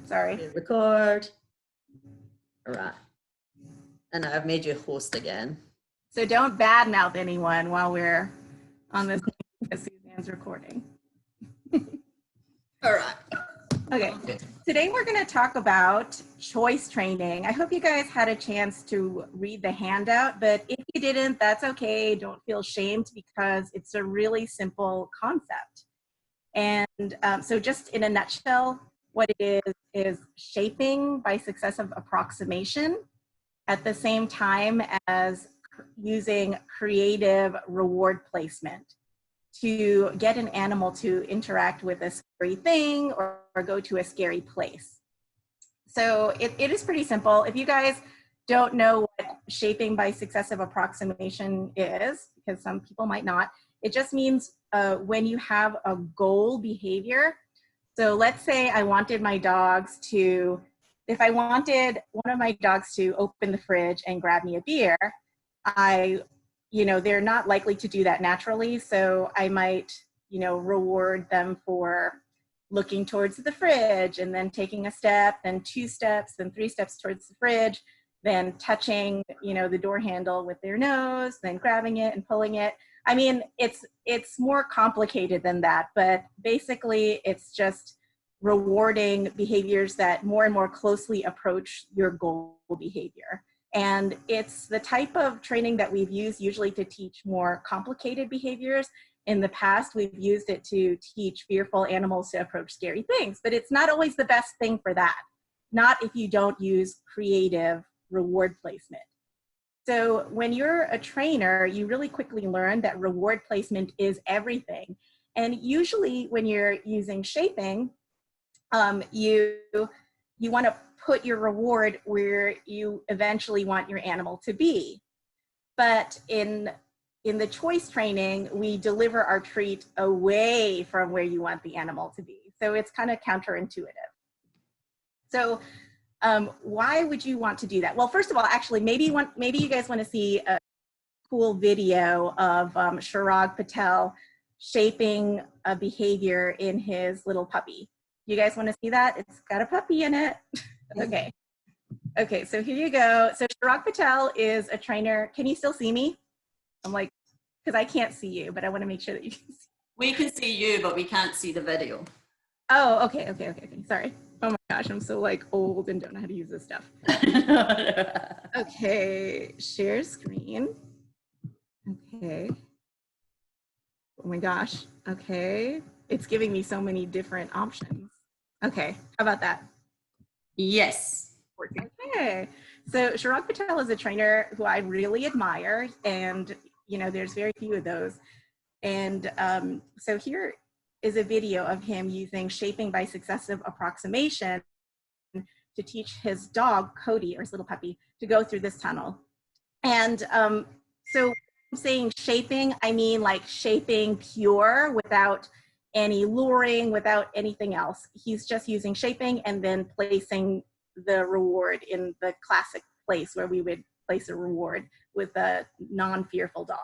Sorry. Record. All right. And I've made you a host again. So don't badmouth anyone while we're on this because Suzanne's recording. All right. Okay. Today we're going to talk about choice training. I hope you guys had a chance to read the handout, but if you didn't, that's okay. Don't feel shamed because it's a really simple concept. And so just in a nutshell, what it is shaping by successive approximation at the same time as using creative reward placement to get an animal to interact with a scary thing or go to a scary place. So it is pretty simple. If you guys don't know what shaping by successive approximation is, because some people might not, it just means when you have a goal behavior. So let's say I wanted my dogs to, if I wanted one of my dogs to open the fridge and grab me a beer, they're not likely to do that naturally. So I might, reward them for looking towards the fridge and then taking a step, then 2 steps, then 3 steps towards the fridge, then touching, the door handle with their nose, then grabbing it and pulling it. I mean, it's more complicated than that, but basically it's just rewarding behaviors that more and more closely approach your goal behavior. And it's the type of training that we've used usually to teach more complicated behaviors. In the past, we've used it to teach fearful animals to approach scary things, but it's not always the best thing for that. Not if you don't use creative reward placement. So when you're a trainer, you really quickly learn that reward placement is everything. And usually when you're using shaping, you want to put your reward where you eventually want your animal to be. But in the choice training, we deliver our treat away from where you want the animal to be. So it's kind of counterintuitive. So why would you want to do that? Well, first of all, actually, maybe you guys want to see a cool video of Chirag Patel shaping a behavior in his little puppy. You guys want to see that? It's got a puppy in it. Okay. Okay, so here you go. So Chirag Patel is a trainer. Can you still see me? I'm like, because I can't see you, but I want to make sure that you can see. We can see you, but we can't see the video. Oh, okay. Sorry. Oh my gosh, I'm so old and don't know how to use this stuff. Okay, share screen. Okay. Oh my gosh. Okay. It's giving me so many different options. Okay, how about that? Yes. Okay. So Chirag Patel is a trainer who I really admire, and there's very few of those. And so here is a video of him using shaping by successive approximation to teach his dog, Cody, or his little puppy, to go through this tunnel. And so I'm saying shaping, I mean shaping pure without any luring, without anything else. He's just using shaping and then placing the reward in the classic place where we would place a reward with a non-fearful dog.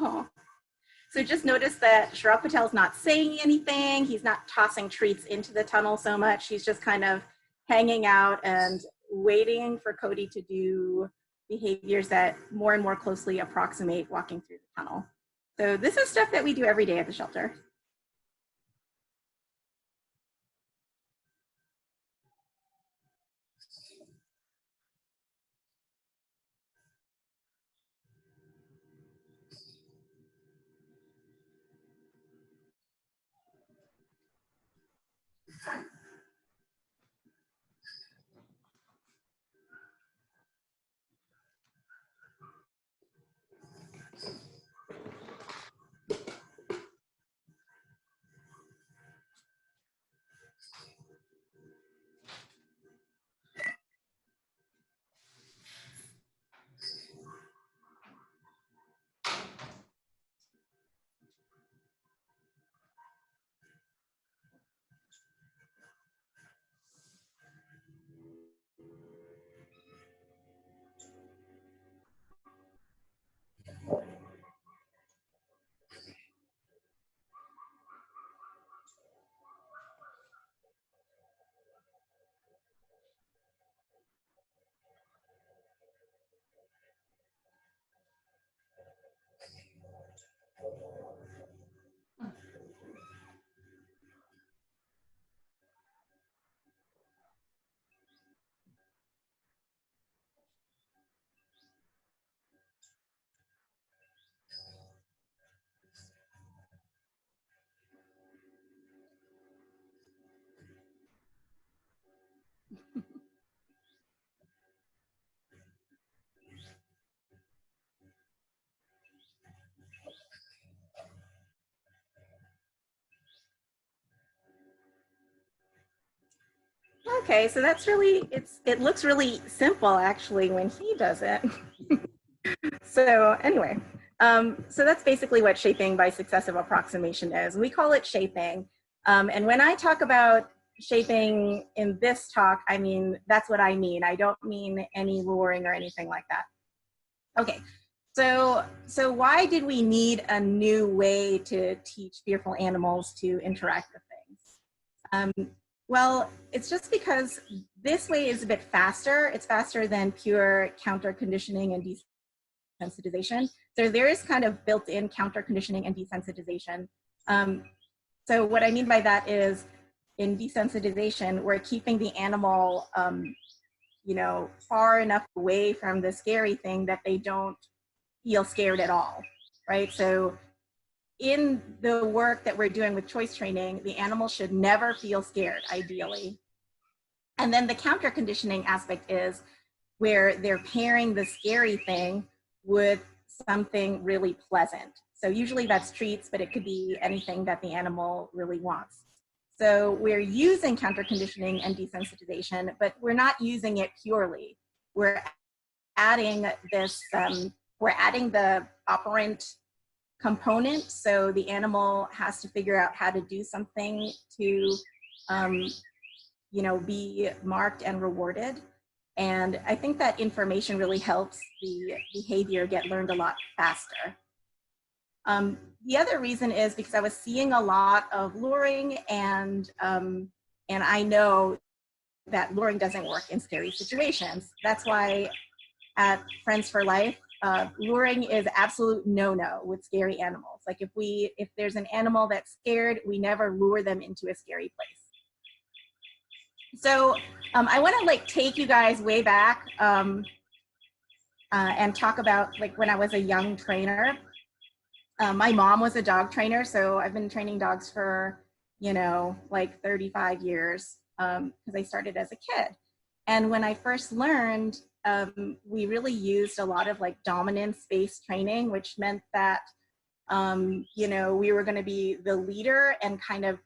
Oh. So just notice that Chirag Patel's not saying anything. He's not tossing treats into the tunnel so much. He's just kind of hanging out and waiting for Cody to do behaviors that more and more closely approximate walking through the tunnel. So this is stuff that we do every day at the shelter. Okay, so that's really, it looks really simple actually when he does it. So anyway, so that's basically what shaping by successive approximation is. We call it shaping. And when I talk about shaping in this talk, I mean, that's what I mean. I don't mean any luring or anything like that. Okay, so why did we need a new way to teach fearful animals to interact with things? Well, it's just because this way is a bit faster. It's faster than pure counter conditioning and desensitization. So there is kind of built-in counter conditioning and desensitization. So what I mean by that is in desensitization, we're keeping the animal, you know, far enough away from the scary thing that they don't feel scared at all, right? So in the work that we're doing with choice training, the animal should never feel scared, ideally. And then the counter conditioning aspect is where they're pairing the scary thing with something really pleasant. So usually that's treats, but it could be anything that the animal really wants. So we're using counter conditioning and desensitization, but we're not using it purely. We're adding this, we're adding the operant component. So the animal has to figure out how to do something to, you know, be marked and rewarded. And I think that information really helps the behavior get learned a lot faster. The other reason is because I was seeing a lot of luring, and I know that luring doesn't work in scary situations. That's why at Friends for Life, luring is absolute no-no with scary animals. Like if there's an animal that's scared, we never lure them into a scary place. So I want to like take you guys way back and talk about like when I was a young trainer. My mom was a dog trainer, so I've been training dogs for, you know, like 35 years because I started as a kid. And when I first learned, we really used a lot of like dominance-based training, which meant that, you know, we were going to be the leader and kind of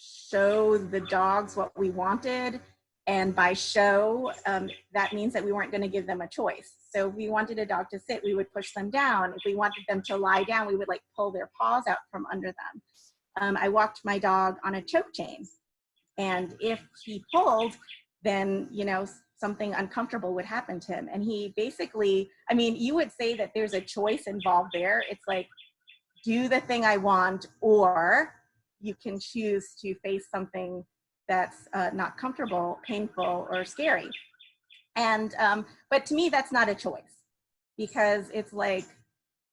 show the dogs what we wanted. And by show, that means that we weren't going to give them a choice. So if we wanted a dog to sit, we would push them down. If we wanted them to lie down, we would like pull their paws out from under them. I walked my dog on a choke chain. And if he pulled, then, you know, something uncomfortable would happen to him. And he basically, I mean, you would say that there's a choice involved there. It's like, do the thing I want, or you can choose to face something that's not comfortable, painful, or scary. And, but to me, that's not a choice, because it's like,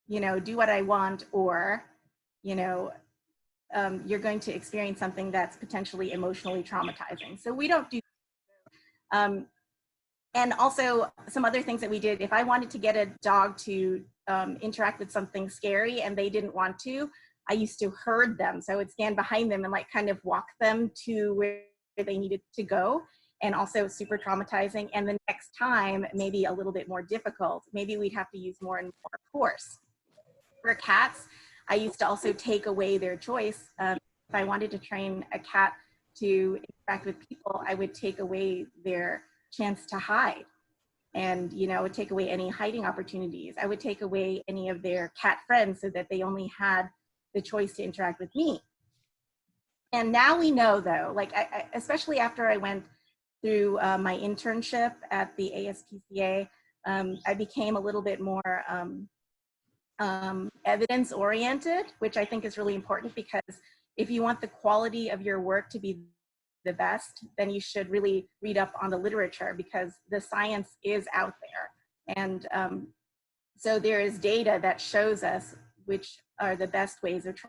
you know, do what I want, or, you know, you're going to experience something that's potentially emotionally traumatizing. So we don't do, and also some other things that we did, if I wanted to get a dog to interact with something scary and they didn't want to, I used to herd them. So I would stand behind them and like kind of walk them to where they needed to go. And also super traumatizing. And the next time, maybe a little bit more difficult. Maybe we'd have to use more and more force. For cats, I used to also take away their choice. If I wanted to train a cat to interact with people, I would take away their chance to hide. And, you know, would take away any hiding opportunities. I would take away any of their cat friends so that they only had the choice to interact with me. And now we know, though, like, especially after I went through my internship at the ASPCA, I became a little bit more evidence-oriented, which I think is really important, because if you want the quality of your work to be the best, then you should really read up on the literature, because the science is out there. And so there is data that shows us which are the best ways of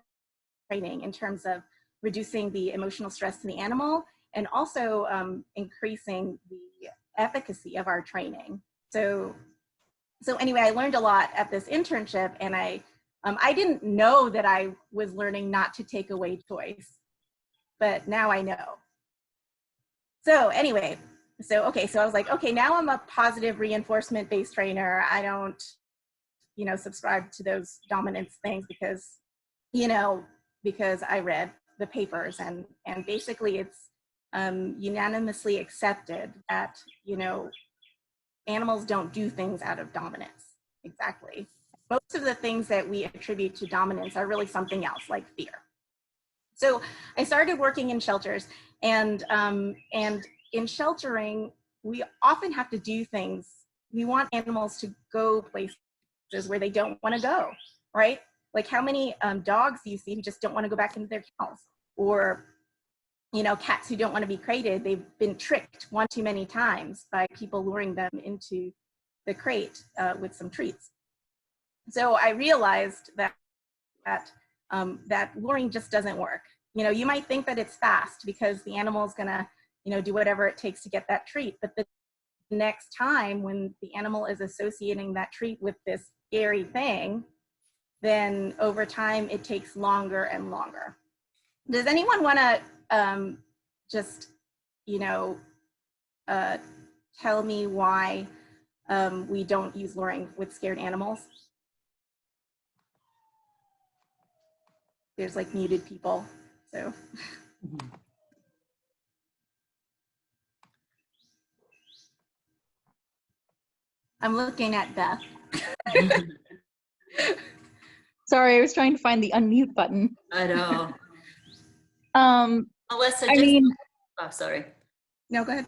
training in terms of reducing the emotional stress to the animal, and also increasing the efficacy of our training. So anyway, I learned a lot at this internship, and I didn't know that I was learning not to take away choice, but now I know. So anyway, okay, so I was like, okay, now I'm a positive reinforcement-based trainer. I don't, you know, subscribe to those dominance things because, you know, because I read the papers, and basically unanimously accepted that, animals don't do things out of dominance. Exactly. Most of the things that we attribute to dominance are really something else, like fear. So I started working in shelters, and in sheltering, we often have to do things. We want animals to go places where they don't want to go, right? Like how many dogs do you see who just don't want to go back into their kennels? Or, cats who don't want to be crated. They've been tricked one too many times by people luring them into the crate with some treats. So I realized that that luring just doesn't work. You might think that it's fast because the animal is going to, do whatever it takes to get that treat. But the next time when the animal is associating that treat with this scary thing, then over time it takes longer and longer. Does anyone want to just, tell me why we don't use luring with scared animals? There's like muted people, so. I'm looking at Beth. Sorry, I was trying to find the unmute button. I know. Melissa, oh, sorry. No, go ahead.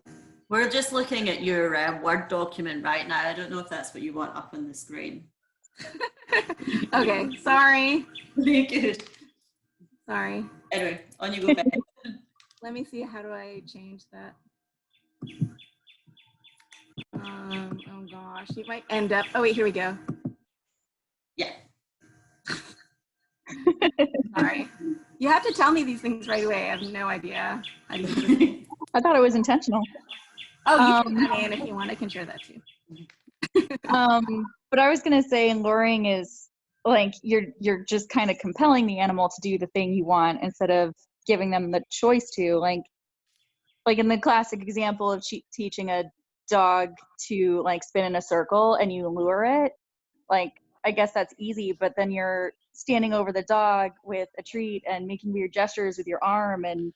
We're just looking at your Word document right now. I don't know if that's what you want up on the screen. Okay, sorry. Very good. Sorry. Anyway, on you go, Beth. Let me see, how do I change that? Oh gosh, you might end up, oh wait, here we go. Yeah. Sorry. You have to tell me these things right away. I have no idea. I thought it was intentional. Oh, you can tell me, and if you want, I can share that too. But I was gonna say, luring is like you're just kind of compelling the animal to do the thing you want instead of giving them the choice to. Like in the classic example of teaching a dog to like spin in a circle and you lure it, like I guess that's easy, but then you're standing over the dog with a treat and making weird gestures with your arm, and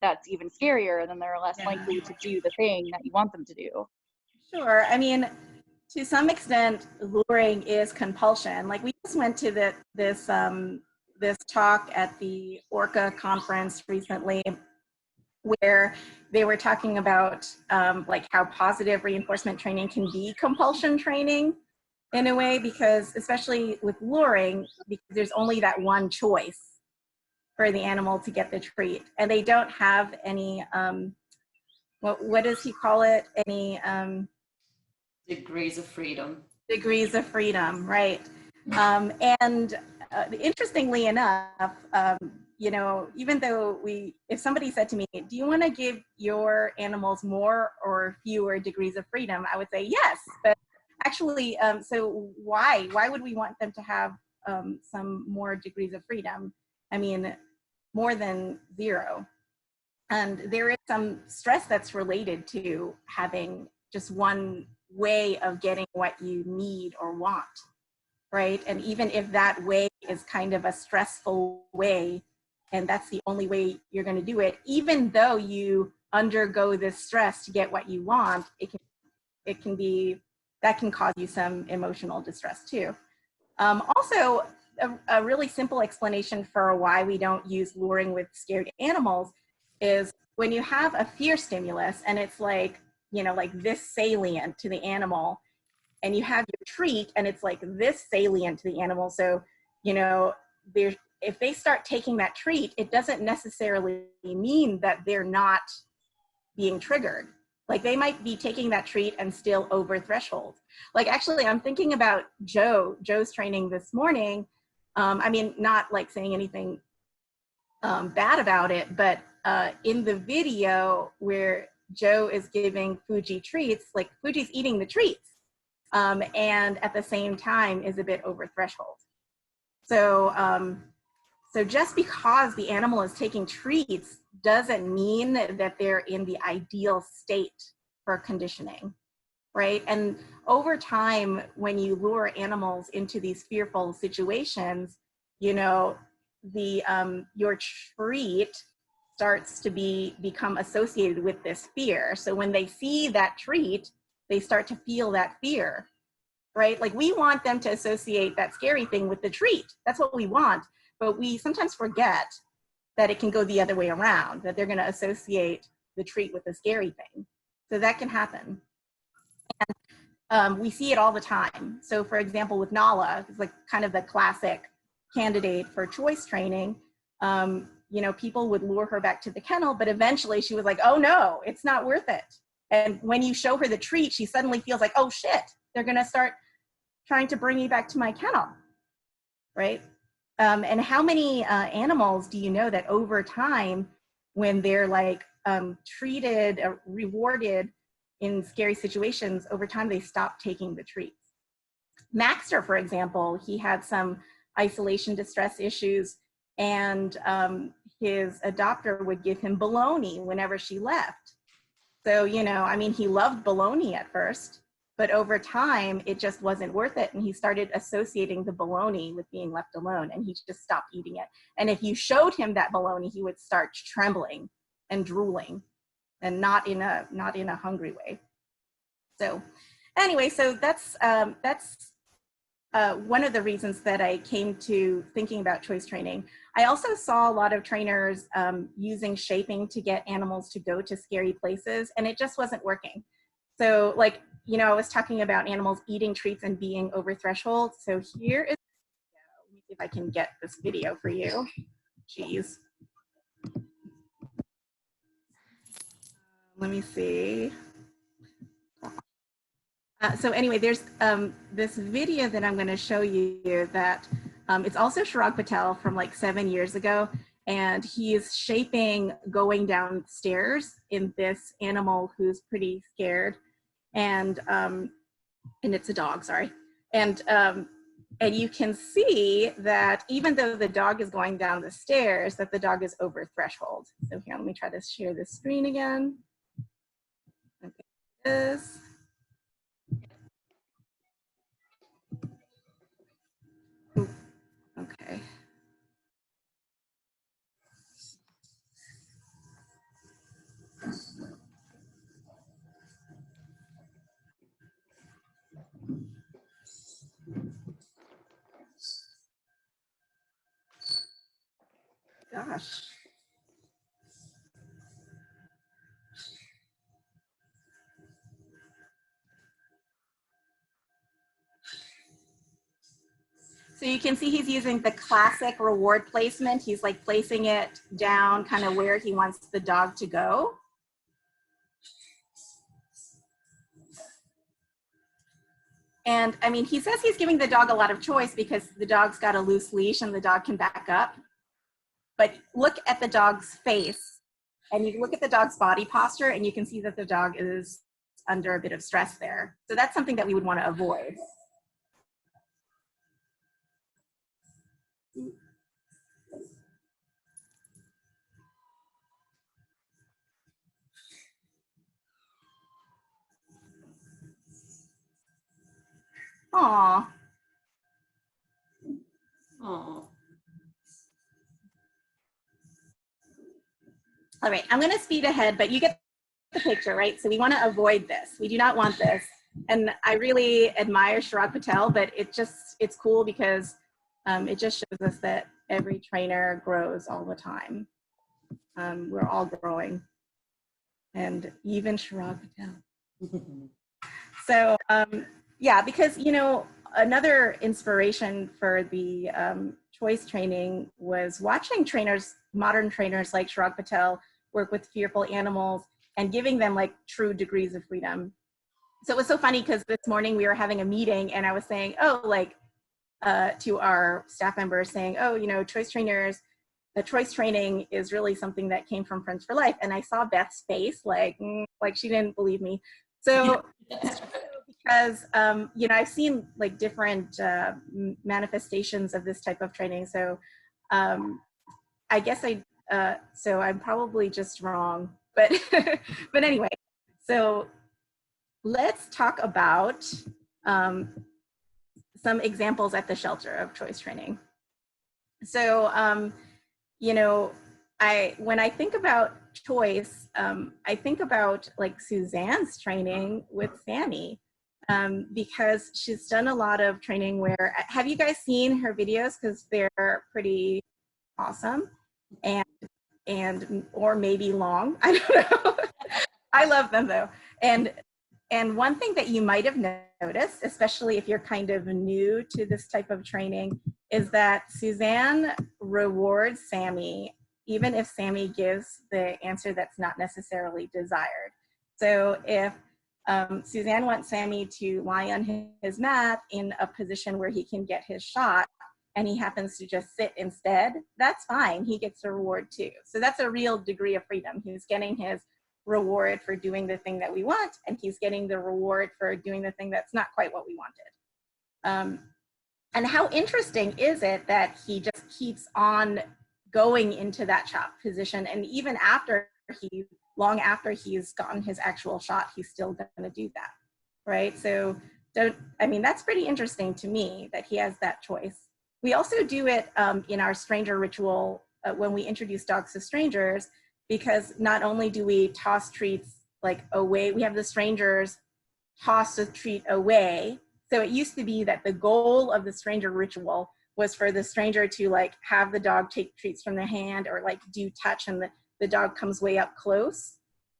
that's even scarier, and then they're less likely to do the thing that you want them to do. Sure. I mean, to some extent, luring is compulsion. Like we just went to this talk at the Orca conference recently, where they were talking about like how positive reinforcement training can be compulsion training in a way, because especially with luring, because there's only that one choice for the animal to get the treat, and they don't have any what does he call it? Any degrees of freedom. Degrees of freedom, right? And interestingly enough, even though if somebody said to me, do you want to give your animals more or fewer degrees of freedom? I would say yes, but actually, so why would we want them to have some more degrees of freedom? I mean, more than 0. And there is some stress that's related to having just one way of getting what you need or want, right? And even if that way is kind of a stressful way, and that's the only way you're going to do it, even though you undergo this stress to get what you want, that can cause you some emotional distress too. Also, a really simple explanation for why we don't use luring with scared animals is when you have a fear stimulus and it's like, like this salient to the animal, and you have your treat and it's like this salient to the animal. So, if they start taking that treat, it doesn't necessarily mean that they're not being triggered. Like they might be taking that treat and still over threshold. Like actually, I'm thinking about Joe's training this morning. I mean, not like saying anything bad about it, but in the video where Joe is giving Fuji treats, like Fuji's eating the treats, and at the same time is a bit over threshold. So, so just because the animal is taking treats doesn't mean that they're in the ideal state for conditioning, right? And over time, when you lure animals into these fearful situations, your treat starts to become associated with this fear. So when they see that treat, they start to feel that fear, right? Like we want them to associate that scary thing with the treat. That's what we want. But we sometimes forget that it can go the other way around, that they're going to associate the treat with the scary thing. So that can happen. And we see it all the time. So for example, with Nala, it's like kind of the classic candidate for choice training. You know, people would lure her back to the kennel, but eventually she was like, oh no, it's not worth it. And when you show her the treat, she suddenly feels like, oh shit, they're gonna start trying to bring me back to my kennel, right? And how many animals do you know that over time, when they're like treated, rewarded in scary situations, over time they stop taking the treats? Maxter, for example, he had some isolation distress issues, and his adopter would give him bologna whenever she left. So, you know, I mean, he loved bologna at first, but over time it just wasn't worth it. And he started associating the bologna with being left alone, and he just stopped eating it. And if you showed him that bologna, he would start trembling and drooling, and not in a hungry way. So anyway, so that's one of the reasons that I came to thinking about choice training. I also saw a lot of trainers using shaping to get animals to go to scary places, and it just wasn't working. So like, you know, I was talking about animals eating treats and being over threshold. So here is, let me see if I can get this video for you. Jeez. Let me see. So anyway, there's this video that I'm going to show you that it's also Chirag Patel from like 7 years ago, and he's shaping going downstairs in this animal who's pretty scared, and it's a dog, sorry, and you can see that even though the dog is going down the stairs, that the dog is over threshold. So here, let me try to share the screen again. Okay, this. Okay. Gosh. So you can see he's using the classic reward placement. He's like placing it down kind of where he wants the dog to go. And I mean, he says he's giving the dog a lot of choice because the dog's got a loose leash and the dog can back up. But look at the dog's face, and you look at the dog's body posture, and you can see that the dog is under a bit of stress there. So that's something that we would want to avoid. Aw. Oh. All right, I'm gonna speed ahead, but you get the picture, right? So we want to avoid this. We do not want this. And I really admire Chirag Patel, but it's cool because it just shows us that every trainer grows all the time. We're all growing, and even Chirag Patel. So yeah, because, you know, another inspiration for the choice training was watching trainers, modern trainers like Chirag Patel, work with fearful animals and giving them like true degrees of freedom. So it was so funny because this morning we were having a meeting, and I was saying, oh, like to our staff members saying, oh, you know, choice trainers, the choice training is really something that came from Friends for Life. And I saw Beth's face, like she didn't believe me. So because, you know, I've seen like different manifestations of this type of training. So I guess so I'm probably just wrong, but, but anyway, so let's talk about some examples at the shelter of choice training. So, you know, when I think about choice, I think about like Suzanne's training with Sammy, because she's done a lot of training where, have you guys seen her videos? Because they're pretty awesome, and or maybe long. I don't know. I love them though. And one thing that you might have noticed, especially if you're kind of new to this type of training, is that Suzanne rewards Sammy even if Sammy gives the answer that's not necessarily desired. So if Suzanne wants Sammy to lie on his mat in a position where he can get his shot, and he happens to just sit instead, that's fine. He gets a reward too. So that's a real degree of freedom. He's getting his reward for doing the thing that we want, and he's getting the reward for doing the thing that's not quite what we wanted. And how interesting is it that he just keeps on going into that shot position, and even after long after he's gotten his actual shot, he's still going to do that, right? So that's pretty interesting to me that he has that choice. We also do it in our stranger ritual when we introduce dogs to strangers, because not only do we toss treats like away, we have the strangers toss the treat away. So it used to be that the goal of the stranger ritual was for the stranger to like have the dog take treats from their hand, or like do touch, and the dog comes way up close.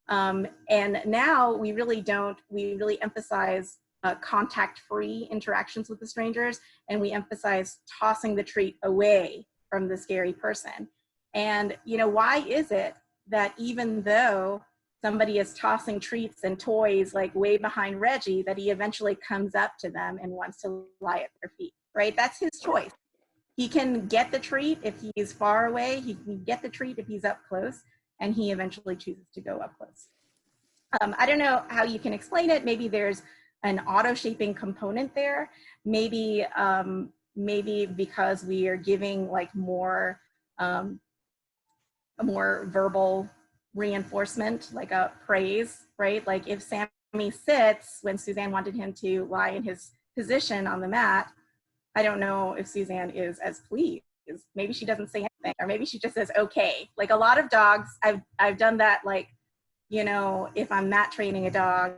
And now we really emphasize contact-free interactions with the strangers, and we emphasize tossing the treat away from the scary person. And why is it that even though somebody is tossing treats and toys like way behind Reggie, that he eventually comes up to them and wants to lie at their feet, right? That's his choice. He can get the treat if he's far away. He can get the treat if he's up close, and he eventually chooses to go up close. I don't know how you can explain it. Maybe there's an auto-shaping component there. Maybe because we are giving like more verbal reinforcement, like a praise, right? Like if Sammy sits when Suzanne wanted him to lie in his position on the mat, I don't know if Suzanne is as pleased. Maybe she doesn't say anything, or maybe she just says okay. Like a lot of dogs, I've done that. Like, if I'm mat training a dog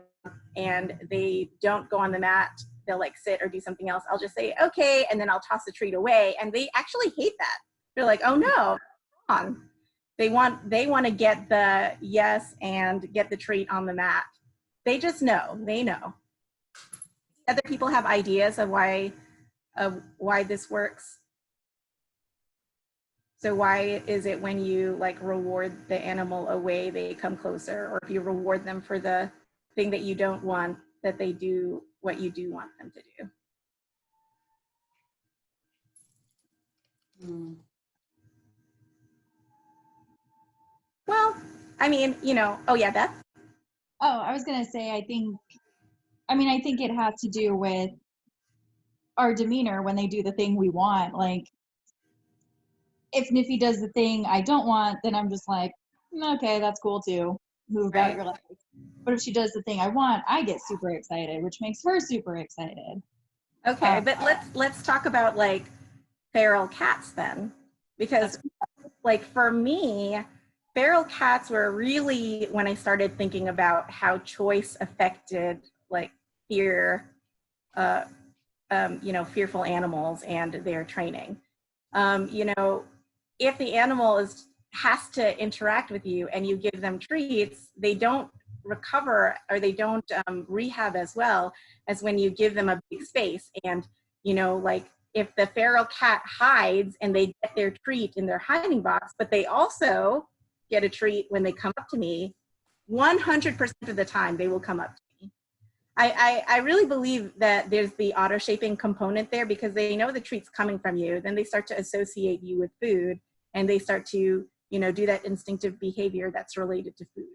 and they don't go on the mat, they'll like sit or do something else, I'll just say okay, and then I'll toss the treat away, and they actually hate that. They're like, oh no, wrong. They want to get the yes and get the treat on the mat. They just know. They know. Other people have ideas of why this works. So why is it when you like reward the animal away, they come closer, or if you reward them for the thing that you don't want, that they do what you do want them to do? Well, oh yeah, Beth? Oh, I was going to say, I think it has to do with our demeanor when they do the thing we want. Like, if Niffy does the thing I don't want, then I'm just like, okay, that's cool too. Move about your life. But if she does the thing I want, I get super excited, which makes her super excited. Okay, but let's talk about like feral cats then, because like for me, feral cats were really when I started thinking about how choice affected like fear, fearful animals and their training. If the animal has to interact with you and you give them treats, they don't recover, or they don't rehab as well as when you give them a big space. And like if the feral cat hides and they get their treat in their hiding box, but they also get a treat when they come up to me, 100% of the time they will come up to me. I really believe that there's the auto-shaping component there, because they know the treat's coming from you. Then they start to associate you with food, and they start to, do that instinctive behavior that's related to food.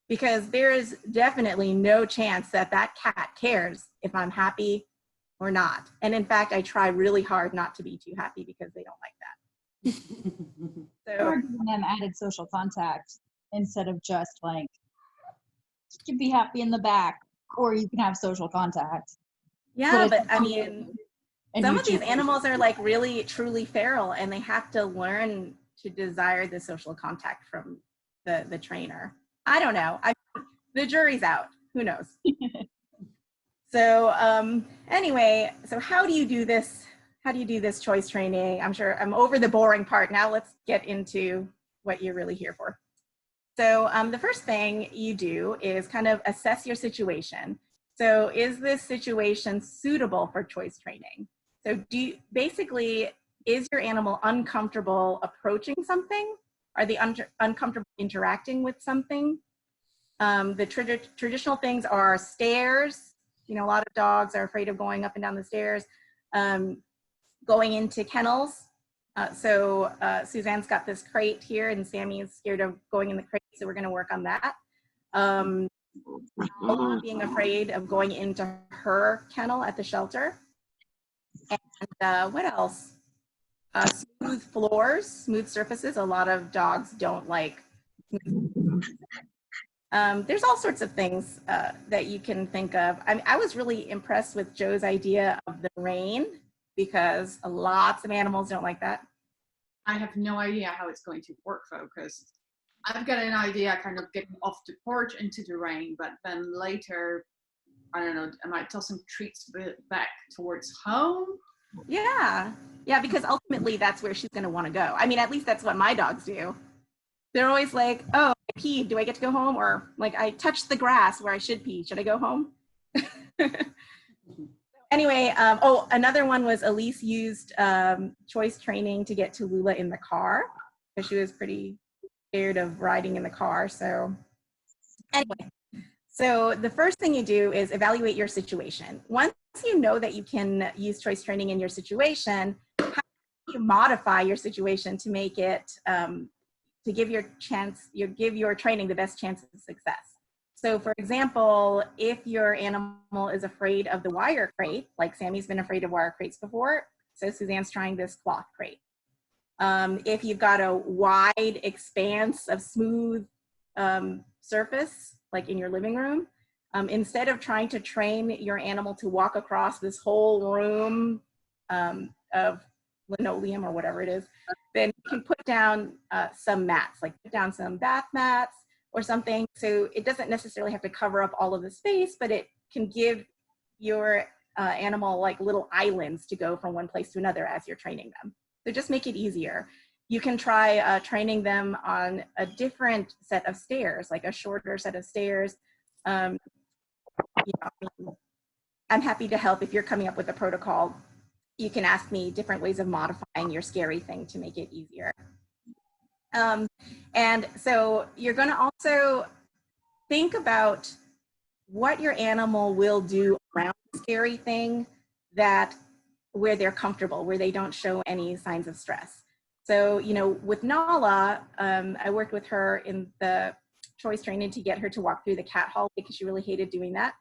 Because there is definitely no chance that that cat cares if I'm happy or not. And in fact, I try really hard not to be too happy because they don't like that. So, or giving them added social contact instead of just like, you can be happy in the back, or you can have social contact. Yeah, but some of these animals are like really truly feral, and they have to learn to desire the social contact from the trainer. I don't know. The jury's out. Who knows? So anyway, so how do you do this? How do you do this choice training? I'm sure I'm over the boring part. Now let's get into what you're really here for. So the first thing you do is kind of assess your situation. So is this situation suitable for choice training? So basically, is your animal uncomfortable approaching something? Are they uncomfortable interacting with something? The traditional things are stairs. You know, a lot of dogs are afraid of going up and down the stairs, going into kennels. So Suzanne's got this crate here and Sammy is scared of going in the crate, so we're gonna work on that. Being afraid of going into her kennel at the shelter. And what else? Smooth floors, smooth surfaces. A lot of dogs don't like smooth. There's all sorts of things that you can think of. I was really impressed with Joe's idea of the rain because lots of animals don't like that. I have no idea how it's going to work though, because I've got an idea kind of getting off the porch into the rain, but then later, I don't know, I might toss some treats back towards home. Yeah, because ultimately that's where she's gonna wanna go. I mean, at least that's what my dogs do. They're always like, oh, I peed, do I get to go home? Or like, I touched the grass where I should pee, should I go home? Anyway, another one was Elise used choice training to get to Lula in the car because she was pretty scared of riding in the car. So anyway, so the first thing you do is evaluate your situation. Once you know that you can use choice training in your situation, how do you modify your situation to make it, to give your training the best chance of success? So for example, if your animal is afraid of the wire crate, like Sammy's been afraid of wire crates before, so Suzanne's trying this cloth crate. If you've got a wide expanse of smooth surface, like in your living room, instead of trying to train your animal to walk across this whole room of linoleum or whatever it is, then you can put down some mats, like put down some bath mats or something. So it doesn't necessarily have to cover up all of the space, but it can give your animal like little islands to go from one place to another as you're training them. So just make it easier. You can try training them on a different set of stairs, like a shorter set of stairs. I'm happy to help if you're coming up with a protocol. You can ask me different ways of modifying your scary thing to make it easier. And so you're going to also think about what your animal will do around the scary thing where they're comfortable, where they don't show any signs of stress. So, you know, with Nala, I worked with her in the choice training to get her to walk through the cat hallway because she really hated doing that.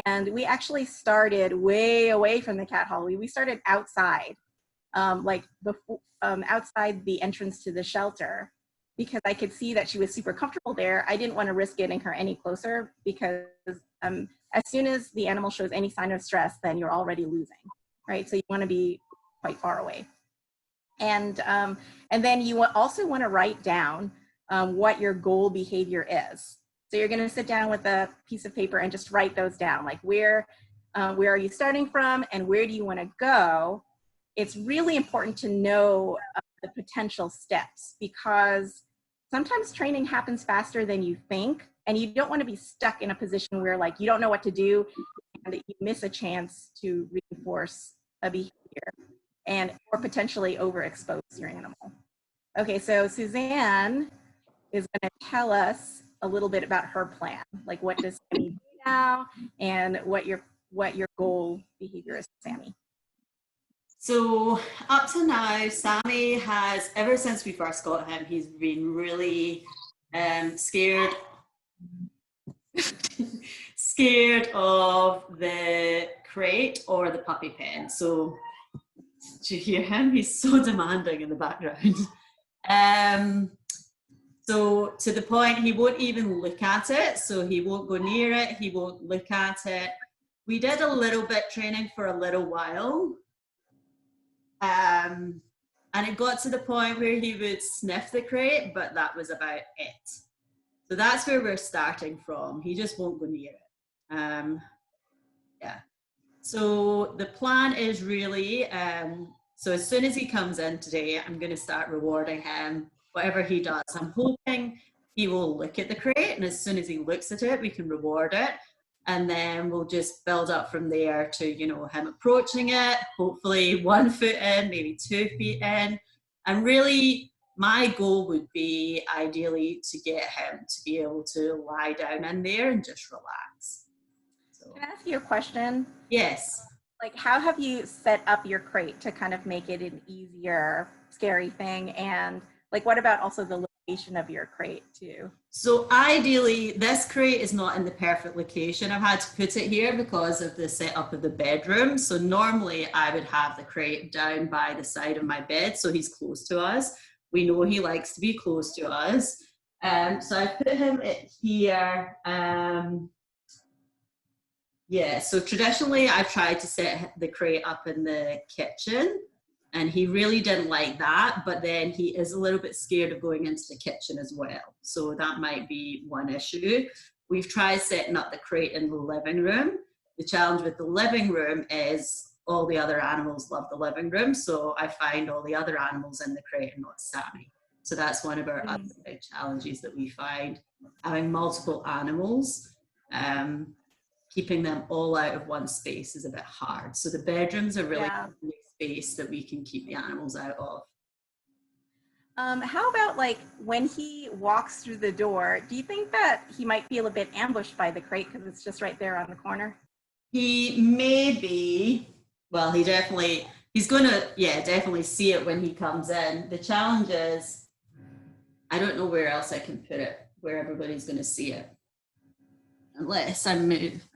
And we actually started way away from the cat hallway. We started outside, outside the entrance to the shelter, because I could see that she was super comfortable there. I didn't want to risk getting her any closer because as soon as the animal shows any sign of stress, then you're already losing, right? So you want to be quite far away. And then you also want to write down what your goal behavior is. So you're going to sit down with a piece of paper and just write those down, like where are you starting from and where do you want to go? It's really important to know the potential steps because sometimes training happens faster than you think, and you don't want to be stuck in a position where like you don't know what to do and you miss a chance to reinforce a behavior or potentially overexpose your animal. Okay, so Suzanne is going to tell us a little bit about her plan, like what does Sammy do now and what your goal behavior is, Sammy. So up to now, Sammy has, ever since we first got him, he's been really scared of the crate or the puppy pen. So do you hear him? He's so demanding in the background. So to the point, he won't even look at it. So he won't go near it. He won't look at it. We did a little bit training for a little while. And it got to the point where he would sniff the crate, but that was about it. So that's where we're starting from. He just won't go near it. Yeah. So the plan is really, so as soon as he comes in today, I'm going to start rewarding him, whatever he does. I'm hoping he will look at the crate, and as soon as he looks at it, we can reward it. And then we'll just build up from there to, you know, him approaching it, hopefully 1 foot in, maybe 2 feet in. And really, my goal would be ideally to get him to be able to lie down in there and just relax. So, Can I ask you a question? yes. Like, how have you set up your crate to kind of make it an easier, scary thing? And like, what about also the location of your crate too? So ideally, this crate is not in the perfect location. I've had to put it here because of the setup of the bedroom. So normally I would have the crate down by the side of my bed, so he's close to us. We know he likes to be close to us. So I put him here. Yeah, so traditionally I've tried to set the crate up in the kitchen, and he really didn't like that, but then he is a little bit scared of going into the kitchen as well. So that might be one issue. We've tried setting up the crate in the living room. The challenge with the living room is all the other animals love the living room, so I find all the other animals in the crate and not Sammy. So that's one of our other big challenges that we find. Having multiple animals, keeping them all out of one space is a bit hard. So the bedrooms are really the space that we can keep the animals out of. How about like when he walks through the door, do you think that he might feel a bit ambushed by the crate because it's just right there on the corner? He may be, well, he's going to, definitely see it when he comes in. The challenge is, I don't know where else I can put it, where everybody's going to see it, unless I move.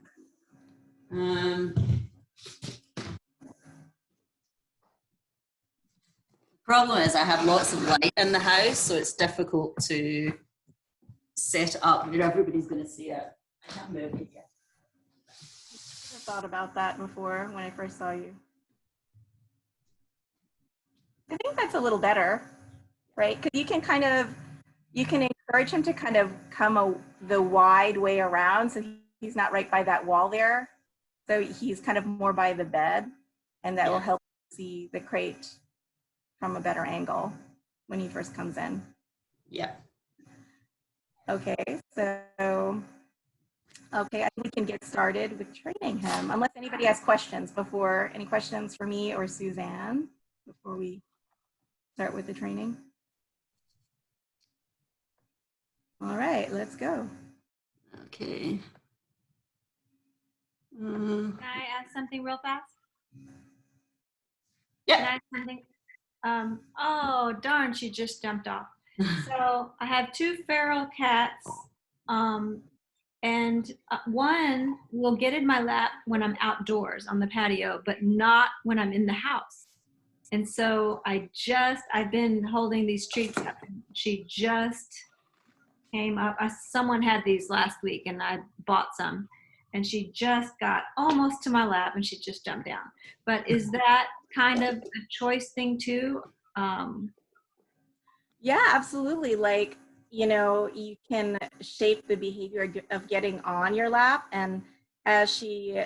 Problem is I have lots of light in the house, so it's difficult to set up where everybody's going to see it. I can't move it yet. I thought about that before when I first saw you. I think that's a little better, right? Because you can encourage him to kind of come the wide way around, so he's not right by that wall there. So he's kind of more by the bed, and that will help see the crate from a better angle when he first comes in. Yeah. Okay, so, I think we can get started with training him, unless anybody has questions any questions for me or Suzanne before we start with the training? All right, let's go. Okay. Can I ask something real fast? Yeah. Can I ask something? Oh, darn, she just jumped off. So I have 2 feral cats, and one will get in my lap when I'm outdoors on the patio, but not when I'm in the house. And so I've been holding these treats up. She just came up. Someone had these last week, and I bought some. And she just got almost to my lap, and she just jumped down. But is that kind of a choice thing too? Yeah, absolutely. Like, you can shape the behavior of getting on your lap, and as she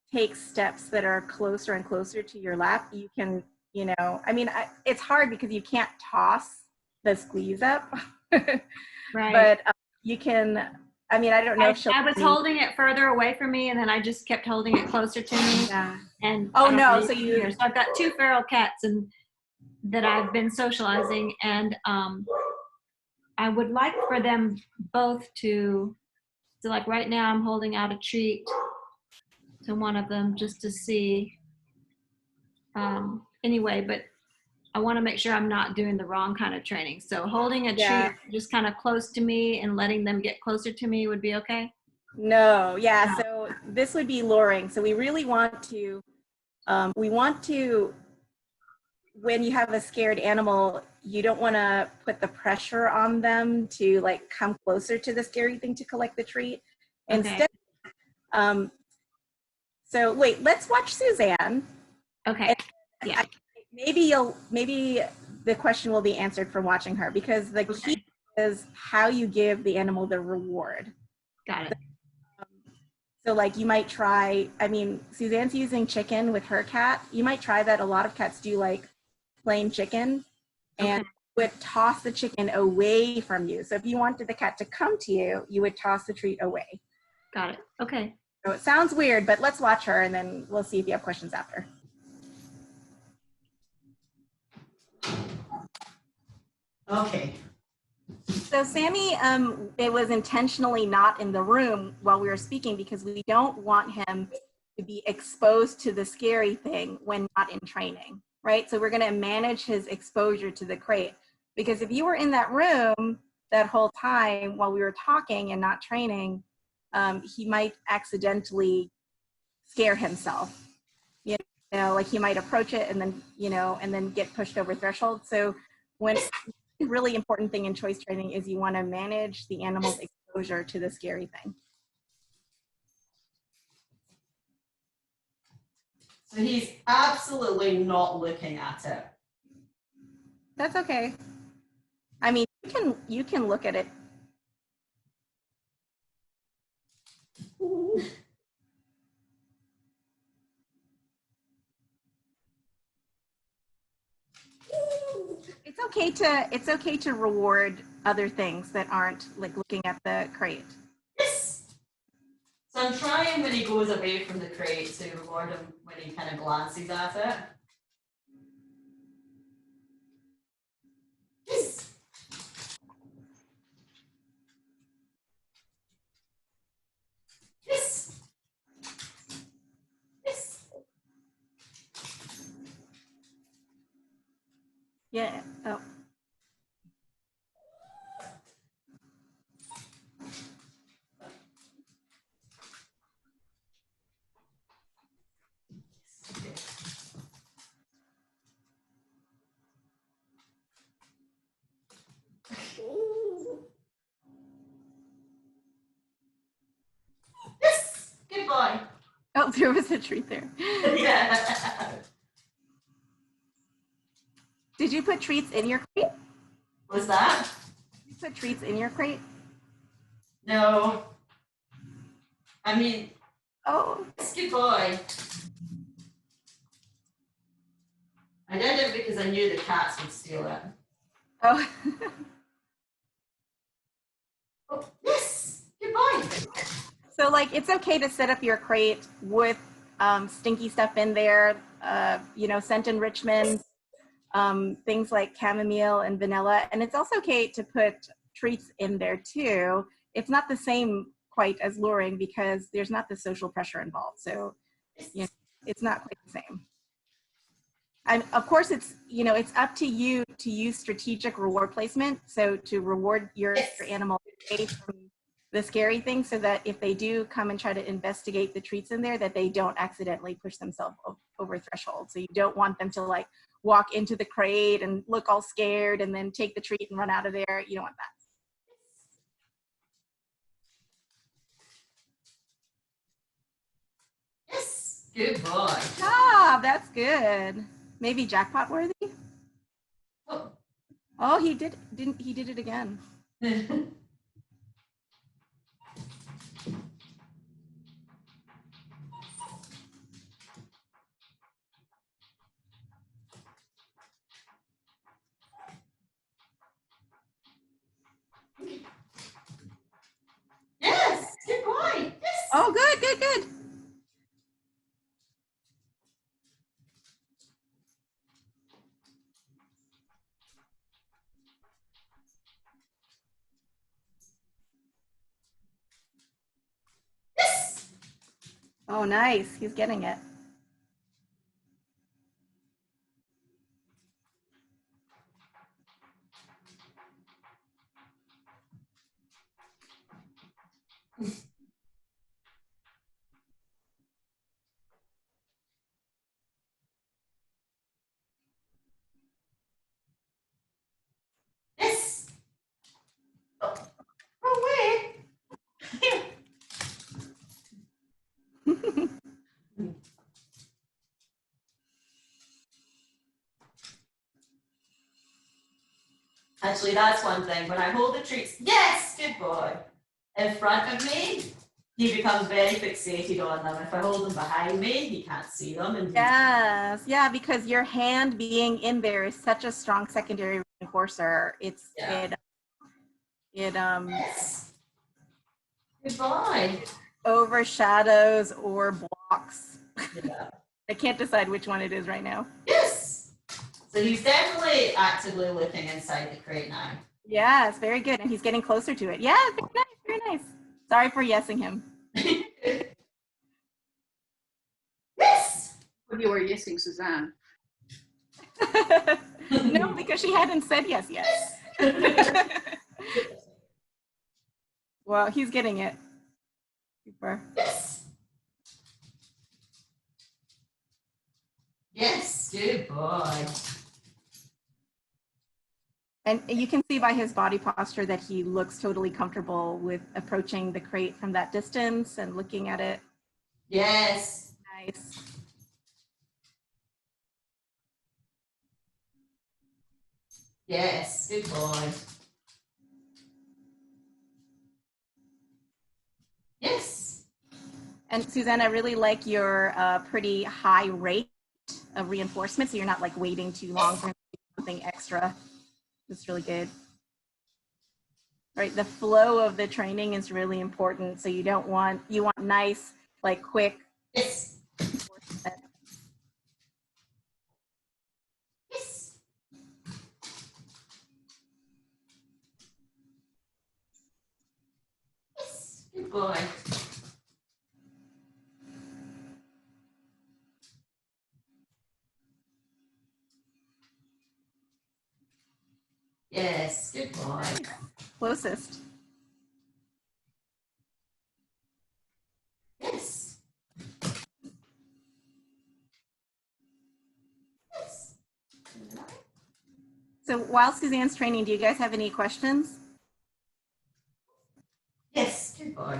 takes steps that are closer and closer to your lap, you can, it's hard because you can't toss the squeeze up, Right. but you can. I don't know if she'll. I was holding it further away from me, and then I just kept holding it closer to me. Yeah. And Oh no! So so I've got 2 feral cats, and that I've been socializing, and I would like for them both to. So like right now, I'm holding out a treat to one of them just to see. Anyway, but I want to make sure I'm not doing the wrong kind of training. So holding a treat just kind of close to me and letting them get closer to me would be okay? No, yeah. So this would be luring. So we really want to, when you have a scared animal, you don't want to put the pressure on them to like come closer to the scary thing to collect the treat. Okay. Instead, so wait, let's watch Suzanne. Okay. Yeah. maybe the question will be answered from watching her, because the key is how you give the animal the reward. Got it. So like you might try, I mean, Suzanne's using chicken with her cat. You might try that. A lot of cats do like plain chicken, and Okay. would toss the chicken away from you. So if you wanted the cat to come to you, you would toss the treat away. Got it. Okay. So it sounds weird, but let's watch her and then we'll see if you have questions after. Okay. So Sammy, it was intentionally not in the room while we were speaking because we don't want him to be exposed to the scary thing when not in training, right? So we're going to manage his exposure to the crate, because if you were in that room that whole time while we were talking and not training, he might accidentally scare himself. You know, like he might approach it and then, you know, and then get pushed over threshold. So when really important thing in choice training is you want to manage the animal's exposure to the scary thing. So he's absolutely not looking at it. That's okay. I mean, you can look at it. It's okay to reward other things that aren't like looking at the crate. Yes. So I'm trying when he goes away from the crate to reward him when he kind of glances at it. Yes. Yes. Yes. Yeah. Oh. Yes. Good boy. Oh, there was a treat there. Yeah. Did you put treats in your crate? Was that? Did you put treats in your crate? No. I mean, Oh. it's good boy. I did it because I knew the cats would steal it. Oh. Oh, yes. Good boy. So like it's okay to set up your crate with stinky stuff in there, you know, scent enrichment, things like chamomile and vanilla. And it's also okay to put treats in there too. It's not the same quite as luring because there's not the social pressure involved. So, you know, it's not quite the same. And of course, it's, you know, it's up to you to use strategic reward placement. So to reward your animal away from the scary thing, so that if they do come and try to investigate the treats in there, that they don't accidentally push themselves over threshold. So you don't want them to like walk into the crate and look all scared and then take the treat and run out of there. You don't want that. Yes. Good boy. Ah, that's good. Maybe jackpot worthy. Oh. Oh, he did it again. Yes. Good boy. Yes. Oh, good, good, good. Yes. Oh, nice. He's getting it. Yes. Oh. Away. Actually, that's one thing. When I hold the treats, yes, good boy, in front of me, he becomes very fixated on them. If I hold them behind me, he can't see them. And Yes, yeah, because your hand being in there is such a strong secondary reinforcer. Yeah. It Yes. Good boy. overshadows or blocks. Yeah. I can't decide which one it is right now. Yes. So he's definitely actively looking inside the crate now. Yes, very good. And he's getting closer to it. Yeah, very nice, very nice. Sorry for yesing him. Yes. When you were yesing Suzanne. No, because she hadn't said yes yet. Well, he's getting it. Super. Yes. Yes. Good boy. And you can see by his body posture that he looks totally comfortable with approaching the crate from that distance and looking at it. Yes. Nice. Yes. Good boy. Yes. And Suzanne, I really like your pretty high rate of reinforcement. So you're not like waiting too long for something extra. It's really good. Right, the flow of the training is really important. So you want nice, like quick. Yes. Yes. Yes. Good boy. Yes. Good boy. Closest. Yes. Yes. So while Suzanne's training, do you guys have any questions? Yes. Good boy.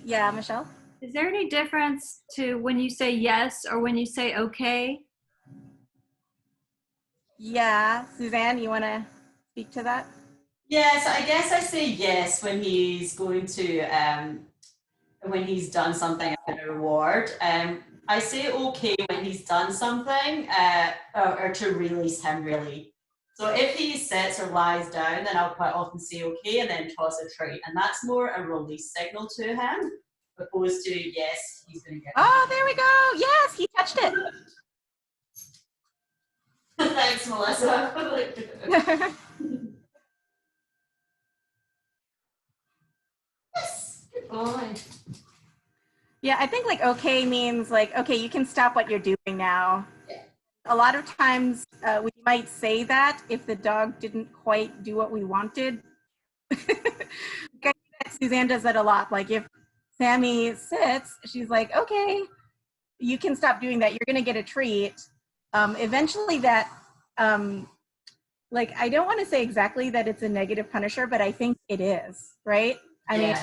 Yeah, Michelle? Is there any difference to when you say yes or when you say okay? Yeah, Suzanne, you want to speak to that? Yes, I guess I say yes when he's going to when he's done something as a reward. I say okay when he's done something, or to release him really. So if he sits or lies down, then I'll quite often say okay and then toss a treat, and that's more a release signal to him, opposed to yes, he's going to get. Oh, there we go. Yes, he touched it. Thanks, Melissa. Yes, good boy. Yeah, I think like okay means like, okay, you can stop what you're doing now. A lot of times we might say that if the dog didn't quite do what we wanted. Suzanne does that a lot. Like if Sammy sits, she's like, okay, you can stop doing that. You're going to get a treat. Eventually that, like, I don't want to say exactly that it's a negative punisher, but I think it is, right? I mean,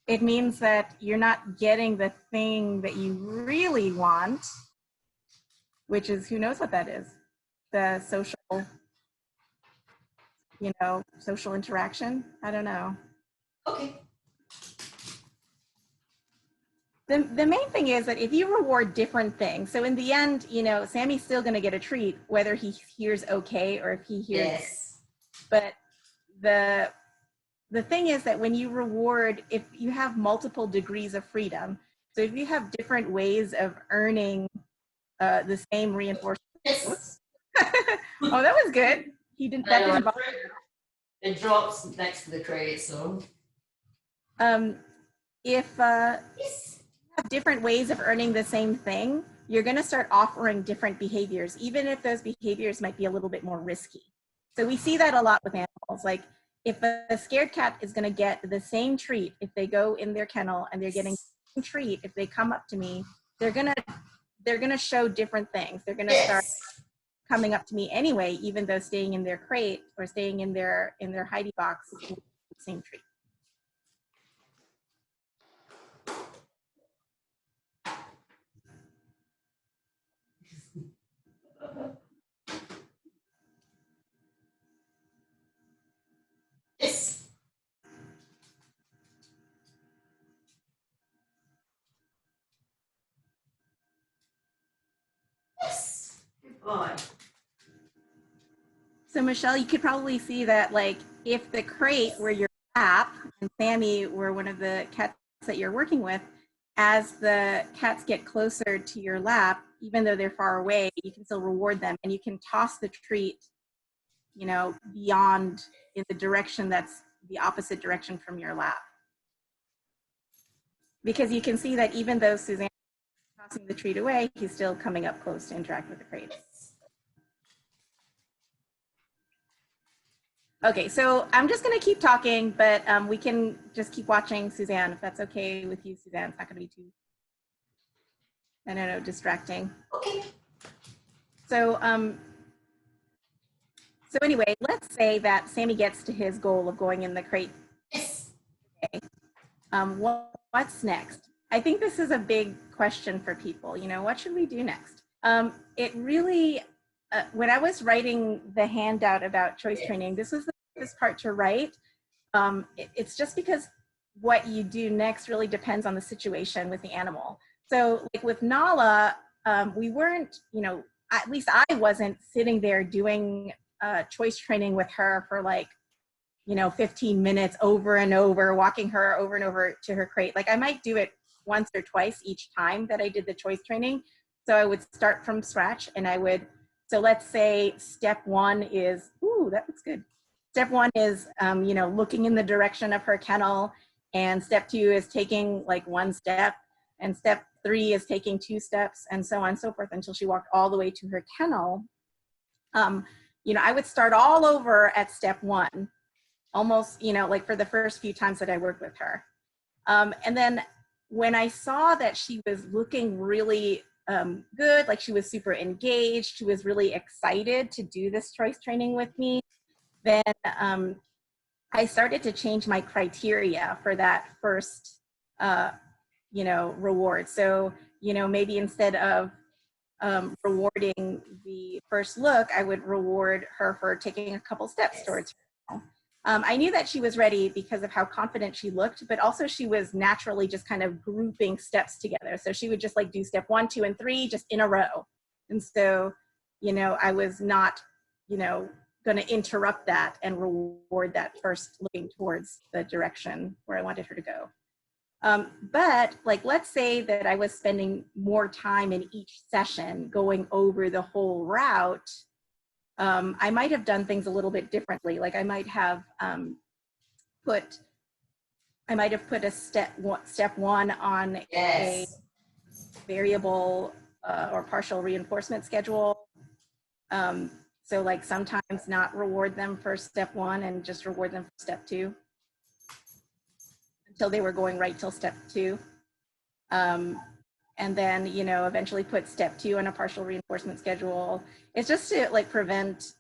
it means that you're not getting the thing that you really want, which is, who knows what that is? The social, social interaction. I don't know. Okay. The main thing is that if you reward different things, so in the end, Sammy's still going to get a treat, whether he hears okay or if he hears. Yes. But the thing is that when you reward, if you have multiple degrees of freedom, so if you have different ways of earning the same reinforcement. Yes. Oh, that was good. He didn't. That didn't bother. It drops next to the crate, so. If Yes. you have different ways of earning the same thing, you're going to start offering different behaviors, even if those behaviors might be a little bit more risky. So we see that a lot with animals. Like if a scared cat is going to get the same treat if they go in their kennel, and they're getting the same treat if they come up to me, they're gonna show different things. They're gonna start coming up to me anyway, even though staying in their crate or staying in their hidey box, same treat. boy. So Michelle, you could probably see that like if the crate were your lap and Sammy were one of the cats that you're working with, as the cats get closer to your lap, even though they're far away, you can still reward them and you can toss the treat, you know, beyond in the direction that's the opposite direction from your lap. Because you can see that even though Suzanne is tossing the treat away, he's still coming up close to interact with the crate. Okay, so I'm just going to keep talking, but we can just keep watching Suzanne, if that's okay with you, Suzanne. It's not going to be too, I don't know, distracting. Okay. So, so anyway, let's say that Sammy gets to his goal of going in the crate. Yes. Okay. What's next? I think this is a big question for people. You know, what should we do next? It really, when I was writing the handout about choice training, this was the hardest part to write. It's just because what you do next really depends on the situation with the animal. So like with Nala, we weren't, you know, at least I wasn't sitting there doing choice training with her for like, you know, 15 minutes over and over, walking her over and over to her crate. Like I might do it once or twice each time that I did the choice training. So I would start from scratch and I would, so let's say step one is, ooh, that looks good. Step one is, you know, looking in the direction of her kennel, and step two is taking like one step, and step three is taking 2 steps, and so on and so forth until she walked all the way to her kennel. You know, I would start all over at step one, almost, you know, like for the first few times that I worked with her. And then when I saw that she was looking really good, like she was super engaged, she was really excited to do this choice training with me, then I started to change my criteria for that first, you know, reward. So, you know, maybe instead of rewarding the first look, I would reward her for taking a couple steps towards her. I knew that she was ready because of how confident she looked, but also she was naturally just kind of grouping steps together. So she would just like do step 1, 2, and 3 just in a row. And so, you know, I was not, you know, going to interrupt that and reward that first looking towards the direction where I wanted her to go. But like, let's say that I was spending more time in each session going over the whole route. I might have done things a little bit differently. Like I might have put a step one on a variable or partial reinforcement schedule. So like sometimes not reward them for step 1 and just reward them for step 2 until they were going right till step 2. And then, you know, eventually put step 2 on a partial reinforcement schedule. It's just to like prevent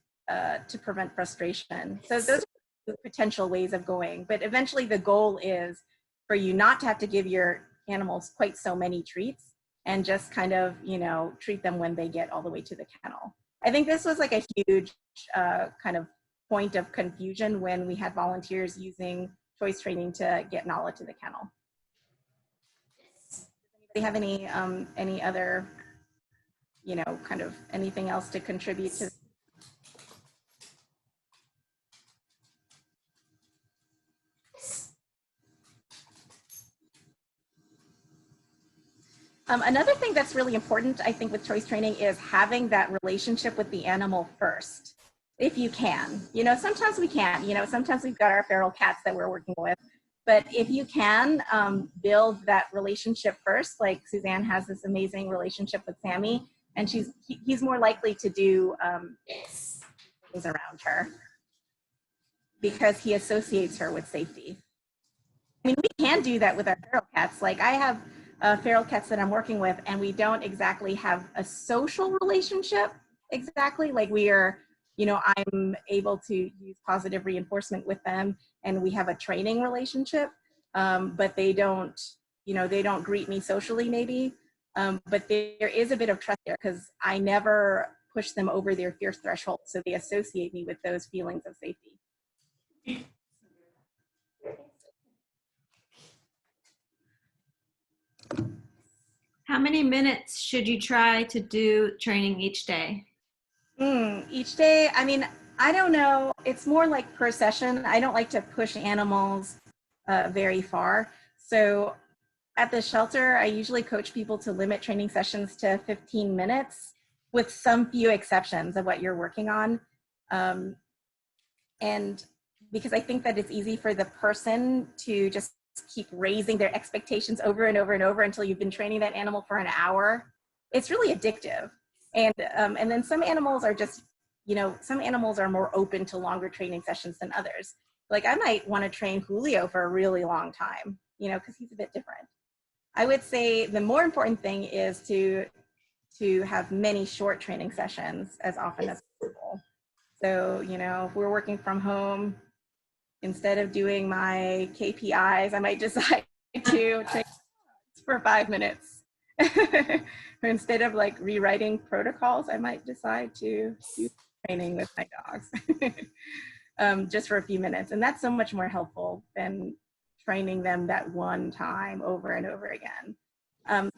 frustration. So those are the potential ways of going, but eventually the goal is for you not to have to give your animals quite so many treats and just kind of, you know, treat them when they get all the way to the kennel. I think this was like a huge kind of point of confusion when we had volunteers using choice training to get Nala to the kennel. Does anybody have any other, you know, kind of anything else to contribute to? Another thing that's really important, I think, with choice training is having that relationship with the animal first, if you can. You know, sometimes we can't. You know, sometimes we've got our feral cats that we're working with. But if you can build that relationship first, like Suzanne has this amazing relationship with Sammy, and he's more likely to do things around her because he associates her with safety. I mean, we can do that with our feral cats. Like I have feral cats that I'm working with, and we don't exactly have a social relationship exactly. Like we are, you know, I'm able to use positive reinforcement with them, and we have a training relationship, but they don't, you know, they don't greet me socially maybe, but there is a bit of trust there because I never push them over their fear threshold, so they associate me with those feelings of safety. How many minutes should you try to do training each day? each day, I mean, I don't know. It's more like per session. I don't like to push animals very far. So at the shelter, I usually coach people to limit training sessions to 15 minutes with some few exceptions of what you're working on. And because I think that it's easy for the person to just keep raising their expectations over and over and over until you've been training that animal for an hour. It's really addictive. And then some animals are just, you know, some animals are more open to longer training sessions than others. Like I might want to train Julio for a really long time, you know, because he's a bit different. I would say the more important thing is to have many short training sessions as often as possible. So, you know, if we're working from home, instead of doing my KPIs, I might decide to train for 5 minutes. Or instead of like rewriting protocols, I might decide to do training with my dogs just for a few minutes. And that's so much more helpful than training them that one time over and over again.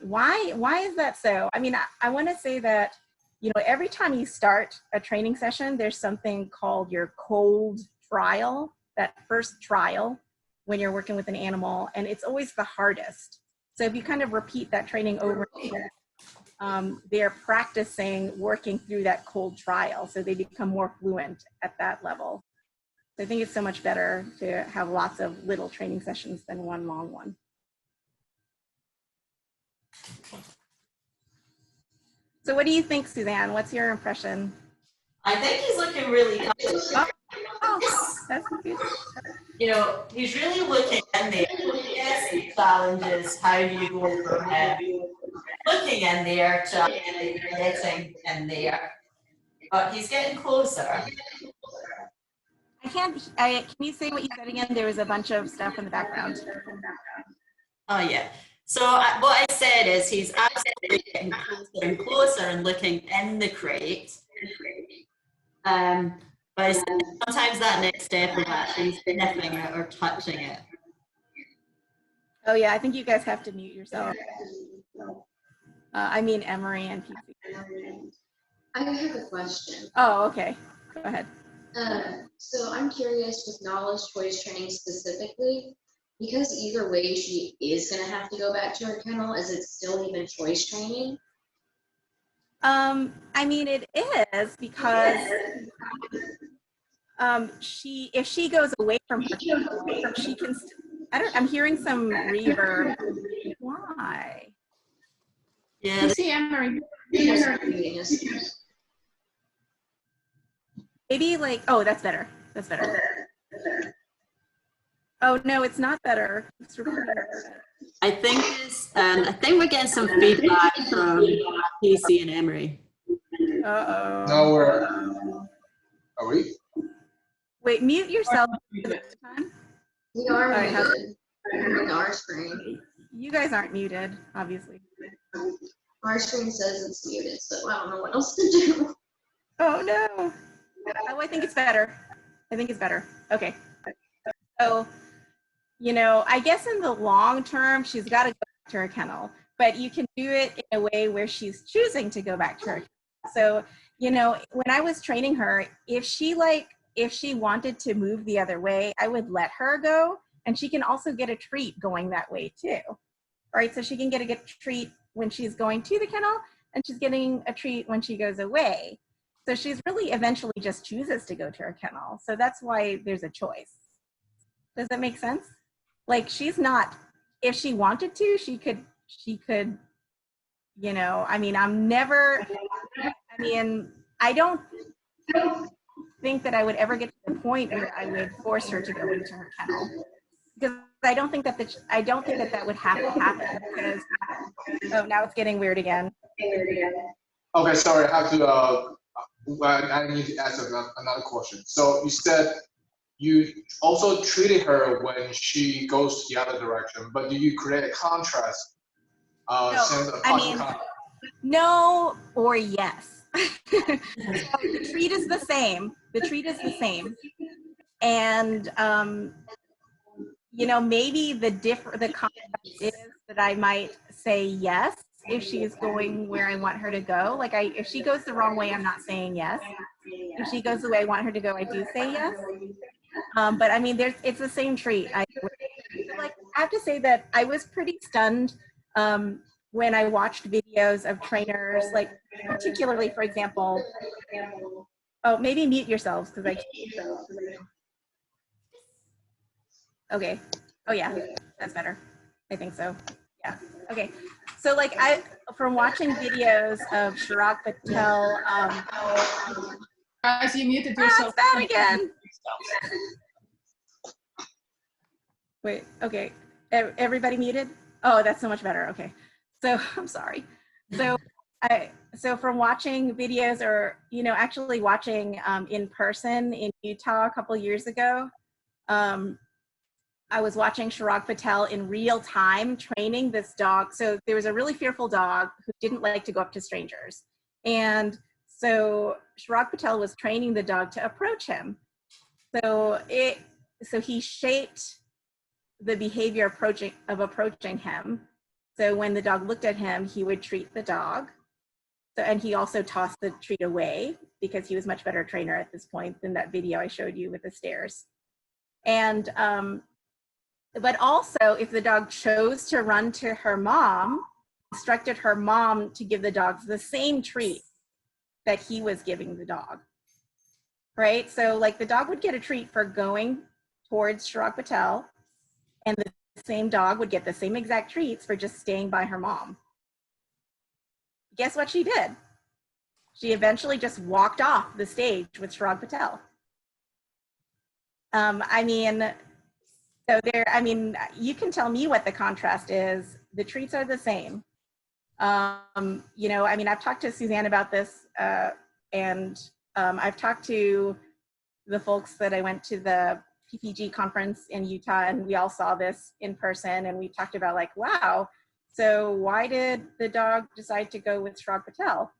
Why is that so? I mean, I want to say that, you know, every time you start a training session, there's something called your cold trial, that first trial when you're working with an animal, and it's always the hardest. So if you kind of repeat that training over and over, they're practicing working through that cold trial, so they become more fluent at that level. So I think it's so much better to have lots of little training sessions than one long one. So what do you think, Suzanne? What's your impression? I think he's looking really comfortable. Oh, that's good. You know, he's really looking in there. Yes, the challenge is how do you go from looking in there to getting in there. But he's getting closer. Can you say what you said again? There was a bunch of stuff in the background. Oh, yeah. So what I said is he's absolutely getting closer and closer and looking in the crate. But sometimes that next step is actually sniffing it or touching it. Oh yeah, I think you guys have to mute yourself. I mean Emery and PC. I have a question. Oh, okay. Go ahead. So I'm curious with knowledge choice training specifically, because either way she is going to have to go back to her kennel, is it still even choice training? I mean, it is because if she goes away from her kennel, she can. I'm hearing some reverb. Why? Yeah. See, Emery. Maybe like, oh, that's better. That's better. Oh no, it's not better. It's I think we're getting some feedback from Casey and Emery. Uh-oh. Now we're, are we? Wait, mute yourself. We are All right, muted on our screen. You guys aren't muted, obviously. Our screen says it's muted, so I don't know what else to do. Oh no. Oh, I think it's better. I think it's better. Okay. So, you know, I guess in the long term, she's got to go back to her kennel, but you can do it in a way where she's choosing to go back to her kennel. So, you know, when I was training her, if she wanted to move the other way, I would let her go, and she can also get a treat going that way too. All right, so she can get a treat when she's going to the kennel, and she's getting a treat when she goes away. So she's really eventually just chooses to go to her kennel. So that's why there's a choice. Does that make sense? Like she's not, if she wanted to, she could, you know, I mean, I don't think that I would ever get to the point where I would force her to go into her kennel. Because I don't think that that would have to happen. Because, oh, now it's getting weird again. Okay, sorry, I have to, I need to ask another question. So you said you also treated her when she goes the other direction, but do you create a contrast? No or yes. The treat is the same. The treat is the same. And, you know, maybe the contrast is that I might say yes if she's going where I want her to go. Like if she goes the wrong way, I'm not saying yes. If she goes the way I want her to go, I do say yes. But I mean, it's the same treat. I have to say that I was pretty stunned when I watched videos of trainers, like particularly, for example, oh, maybe mute yourselves because I can't. Okay. Oh yeah, that's better. I think so. Yeah. Okay. So like from watching videos of Chirag Patel. Guys, you muted Ah, yourself. it's bad again. Wait. Okay. Everybody muted? Oh, that's so much better. Okay. So I'm sorry. So from watching videos, or actually watching in person in Utah a couple years ago, I was watching Chirag Patel in real time training this dog. So there was a really fearful dog who didn't like to go up to strangers. And so Chirag Patel was training the dog to approach him. So he shaped the behavior of approaching him. So when the dog looked at him, he would treat the dog. So, and he also tossed the treat away because he was much better trainer at this point than that video I showed you with the stairs. And but also, if the dog chose to run to her mom, instructed her mom to give the dogs the same treat that he was giving the dog, right? So like the dog would get a treat for going towards Chirag Patel, and the same dog would get the same exact treats for just staying by her mom. Guess what she did? She eventually just walked off the stage with Chirag Patel. You can tell me what the contrast is. The treats are the same. I've talked to Suzanne about this, and I've talked to the folks that I went to the PPG conference in Utah, and we all saw this in person, and we talked about like, wow, so why did the dog decide to go with Chirag Patel?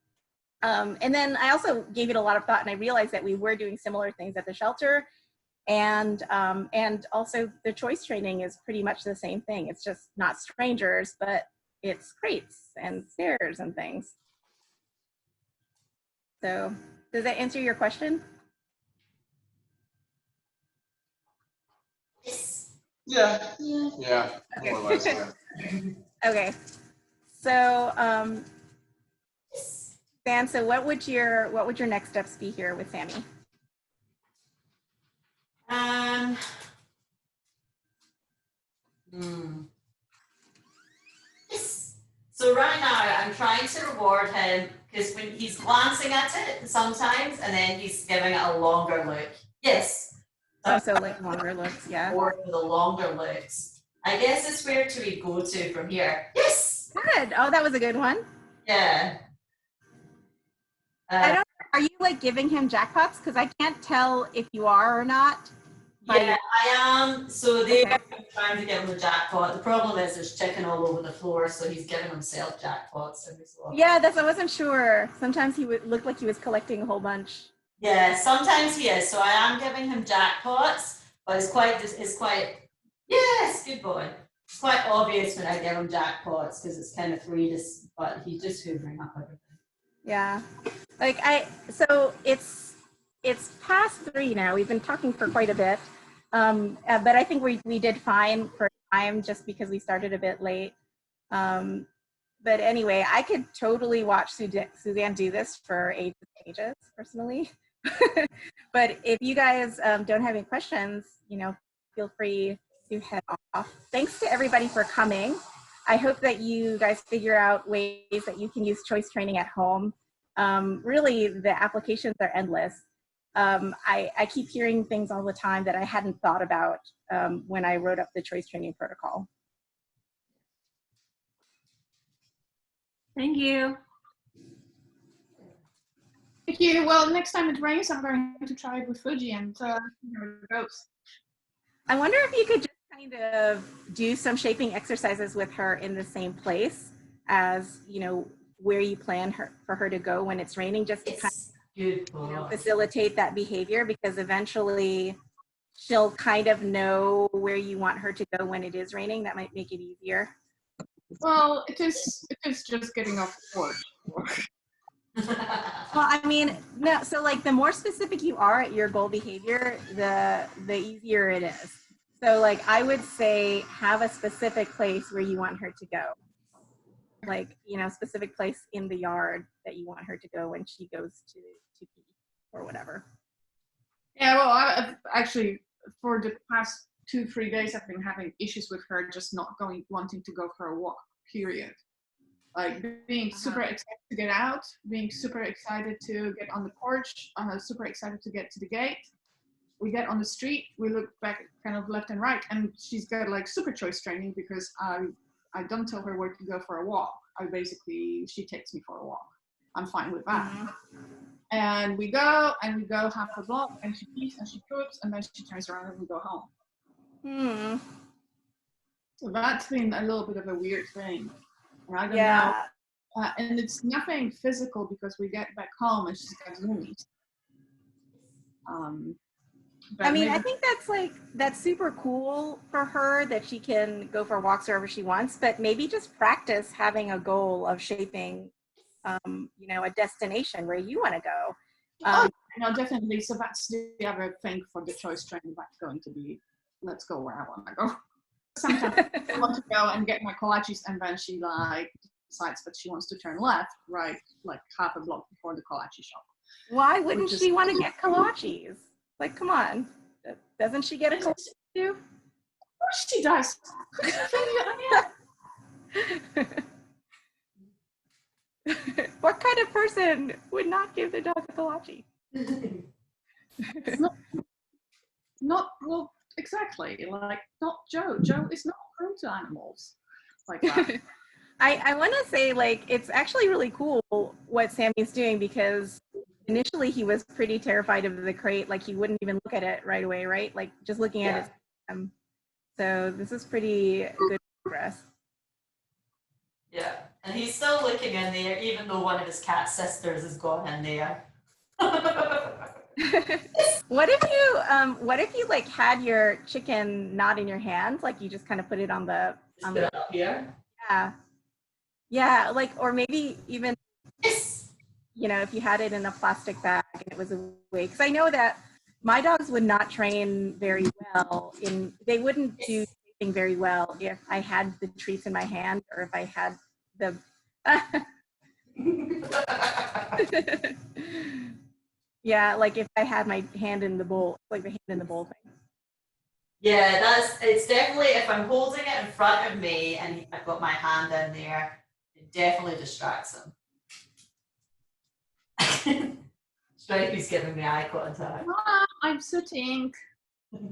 And then I also gave it a lot of thought, and I realized that we were doing similar things at the shelter. And also the choice training is pretty much the same thing. It's just not strangers, but it's crates and stairs and things. So does that answer your question? Yeah. Okay. More or less, yeah. Okay. So Sam, so what would your next steps be here with Sammy? So right now I'm trying to reward him because when he's glancing at it sometimes, and then he's giving it a longer look. Yes. Oh, so like longer looks, yeah. Or the longer looks. I guess it's where do we go to from here? Yes. Good. Oh, that was a good one. Yeah. Are you like giving him jackpots? Because I can't tell if you are or not. Yeah, I am. So they're trying to give him a jackpot. The problem is there's chicken all over the floor, so he's giving himself jackpots every so often. Yeah, I wasn't sure. Sometimes he would look like he was collecting a whole bunch. Yeah, sometimes he is. So I am giving him jackpots, but it's quite yes, good boy. It's quite obvious when I give him jackpots because it's kind of free, but he's just hoovering up everything. Yeah, so it's past 3 now. We've been talking for quite a bit, but I think we did fine for time just because we started a bit late. But anyway, I could totally watch Suzanne do this for ages personally. But if you guys don't have any questions, feel free to head off. Thanks to everybody for coming. I hope that you guys figure out ways that you can use choice training at home. Really, the applications are endless. I keep hearing things all the time that I hadn't thought about when I wrote up the choice training protocol. Thank you. Thank you. Well, next time it rains, I'm going to try it with Fuji and see how it goes. I wonder if you could just kind of do some shaping exercises with her in the same place as, where you plan for her to go when it's raining, just to kind of facilitate that behavior, because eventually she'll kind of know where you want her to go when it is raining. That might make it easier. Well, it is just getting off the porch. Well, I mean, no, so like the more specific you are at your goal behavior, the easier it is. So like I would say have a specific place where you want her to go. Like, you know, specific place in the yard that you want her to go when she goes to pee or whatever. Yeah, well, I've actually, for the past 2-3 days, I've been having issues with her just not wanting to go for a walk, period. Like being super excited to get out, being super excited to get on the porch, super excited to get to the gate. We get on the street, we look back kind of left and right, and she's got like super choice training because I don't tell her where to go for a walk. She takes me for a walk. I'm fine with that. Mm-hmm. And we go half a block, and she pees and she poops, and then she turns around and we go home. Hmm. So that's been a little bit of a weird thing. And I don't know. And it's nothing physical because we get back home and she's got zoomies. I mean, I think that's super cool for her that she can go for walks wherever she wants, but maybe just practice having a goal of shaping, you know, a destination where you want to go. No, definitely. So that's the other thing for the choice training. That's going to be, let's go where I want to go. Sometimes I want to go and get my kolaches, and then she like decides that she wants to turn left, right, like half a block before the kolache shop. Why wouldn't she want to get kolaches? Like, come on. Doesn't she get a kolache too? Of course she does. What kind of person would not give their dog a kolache? Not well, exactly. Like, not Joe. Joe is not prone to animals like that. I want to say, like, it's actually really cool what Sammy's doing, because initially he was pretty terrified of the crate. Like, he wouldn't even look at it right away, right? Like, just looking at it. So this is pretty good progress. Yeah, and he's still looking in there, even though one of his cat sisters has gone in there. What if you like had your chicken not in your hand, like you just kind of put it on the up here? Yeah, like, or maybe even, you know, if you had it in a plastic bag and it was away, because I know that my dogs would not train very well they wouldn't do anything very well if I had the treats in my hand, or if I had the yeah, like if I had my hand in the bowl, like the hand in the bowl thing. Yeah, it's definitely, if I'm holding it in front of me and I've got my hand in there, it definitely distracts him. Stripey's giving me eye contact. I'm sitting.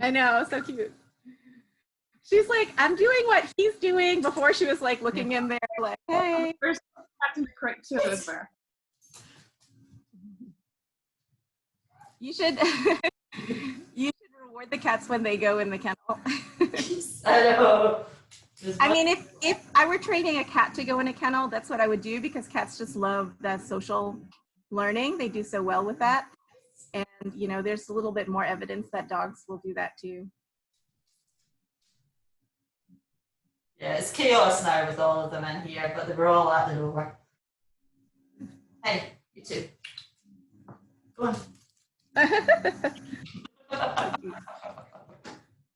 I know, so cute. She's like, I'm doing what he's doing, before she was like looking in there like, hey. There's in the crate too, is there? You should reward the cats when they go in the kennel. I know. I mean, if I were training a cat to go in a kennel, that's what I would do, because cats just love the social learning. They do so well with that. And, you know, there's a little bit more evidence that dogs will do that too. Yeah, it's chaos now with all of them in here, but they were all at the door. Hey, you too. Go on.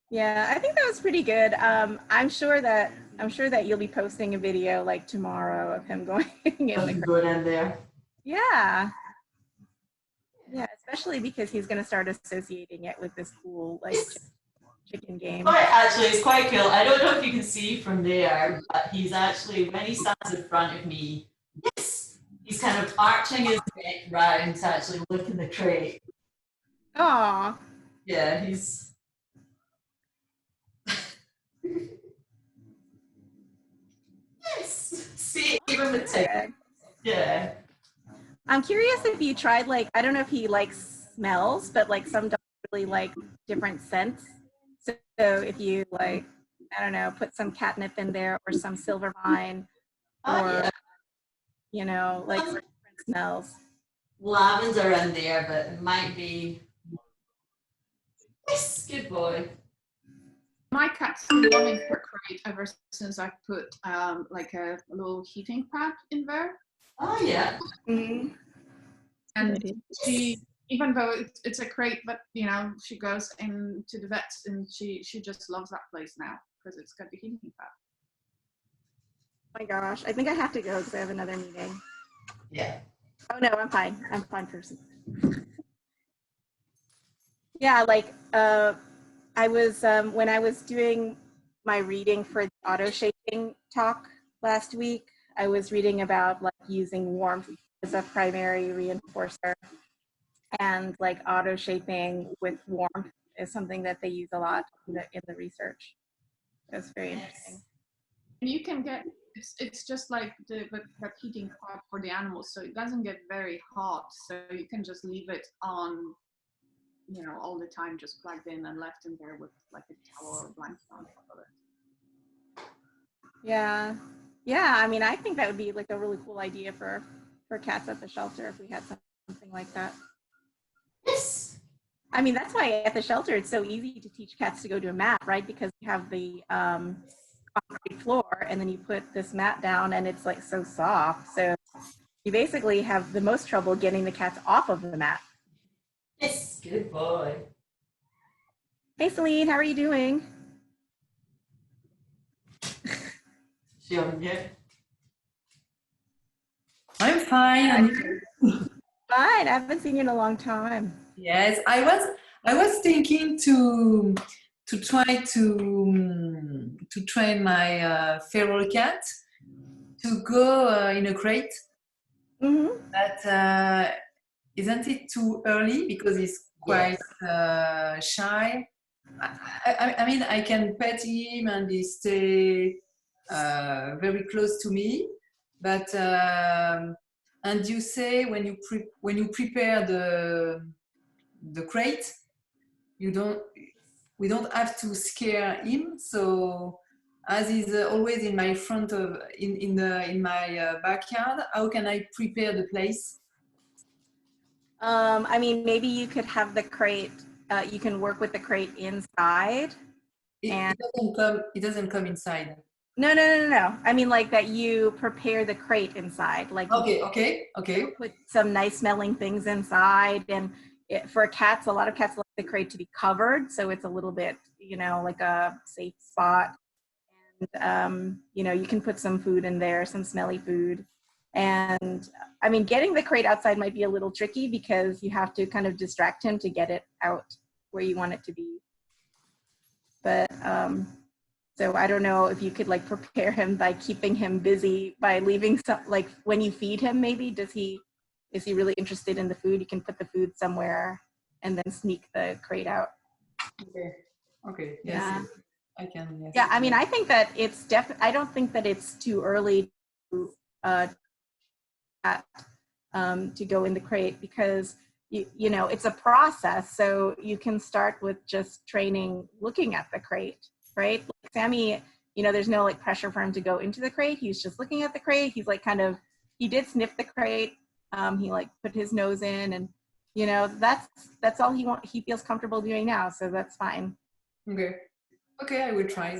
Yeah, I think that was pretty good. I'm sure that you'll be posting a video like tomorrow of him going in there. Yeah, especially because he's going to start associating it with this cool like chicken game. Actually, it's quite cool. I don't know if you can see from there, but he's actually, when he stands in front of me, he's kind of arching his neck round to actually look in the crate. Aww. Yeah, he's. Yes. See, even the tick. Yeah. I'm curious if you tried, like, I don't know if he likes smells, but like some dogs really like different scents. So if you like, I don't know, put some catnip in there or some silver vine, or you know, like different smells. Lavender in there, but it might be. Yes, good boy. My cat's been wanting her crate ever since I put like a little heating pad in there. Oh yeah. Mhm. And she, even though it's a crate, but you know, she goes into the vets and she just loves that place now because it's got the heating pad. Oh my gosh, I think I have to go because I have another meeting. Yeah. Oh no, I'm fine. I'm a fine person. Yeah, like I was when I was doing my reading for the auto shaping talk last week, I was reading about like using warmth as a primary reinforcer, and like auto shaping with warmth is something that they use a lot in the research. That's very interesting. And you can get, it's just like the heating pad for the animals, so it doesn't get very hot. So you can just leave it on, you know, all the time, just plugged in and left in there with like a towel or blanket on top of it. Yeah, yeah. I mean, I think that would be like a really cool idea for cats at the shelter if we had something like that. Yes. I mean, that's why at the shelter it's so easy to teach cats to go to a mat, right? Because you have the concrete floor, and then you put this mat down, and it's like so soft. So you basically have the most trouble getting the cats off of the mat. Yes. Good boy. Hey, Celine, how are you doing? She on mute. I'm fine. And you? Fine. I haven't seen you in a long time. Yes, I was thinking to try to train my feral cat to go in a crate, Mm-hmm. but isn't it too early because he's quite shy? I mean, I can pet him and he stay very close to me, but and you say when you prepare the crate, we don't have to scare him. So as he's always in my front of in my backyard, how can I prepare the place? I mean, maybe you could have the crate. You can work with the crate inside. It doesn't come inside. No. I mean, like that you prepare the crate inside. Like Okay. put some nice smelling things inside, and for cats, a lot of cats like the crate to be covered, so it's a little bit, you know, like a safe spot. And you know, you can put some food in there, some smelly food. And I mean, getting the crate outside might be a little tricky because you have to kind of distract him to get it out where you want it to be. But so I don't know if you could like prepare him by keeping him busy by leaving some, like when you feed him, maybe is he really interested in the food? You can put the food somewhere and then sneak the crate out. Okay. Yes. Yeah. I can. Yes. Yeah, I mean, I think that it's I don't think that it's too early to go in the crate because you know, it's a process. So you can start with just training, looking at the crate, right? Like Sammy, you know, there's no like pressure for him to go into the crate. He's just looking at the crate. He's like he did sniff the crate. He like put his nose in, and you know, that's all he feels comfortable doing now. So that's fine. Okay, I will try.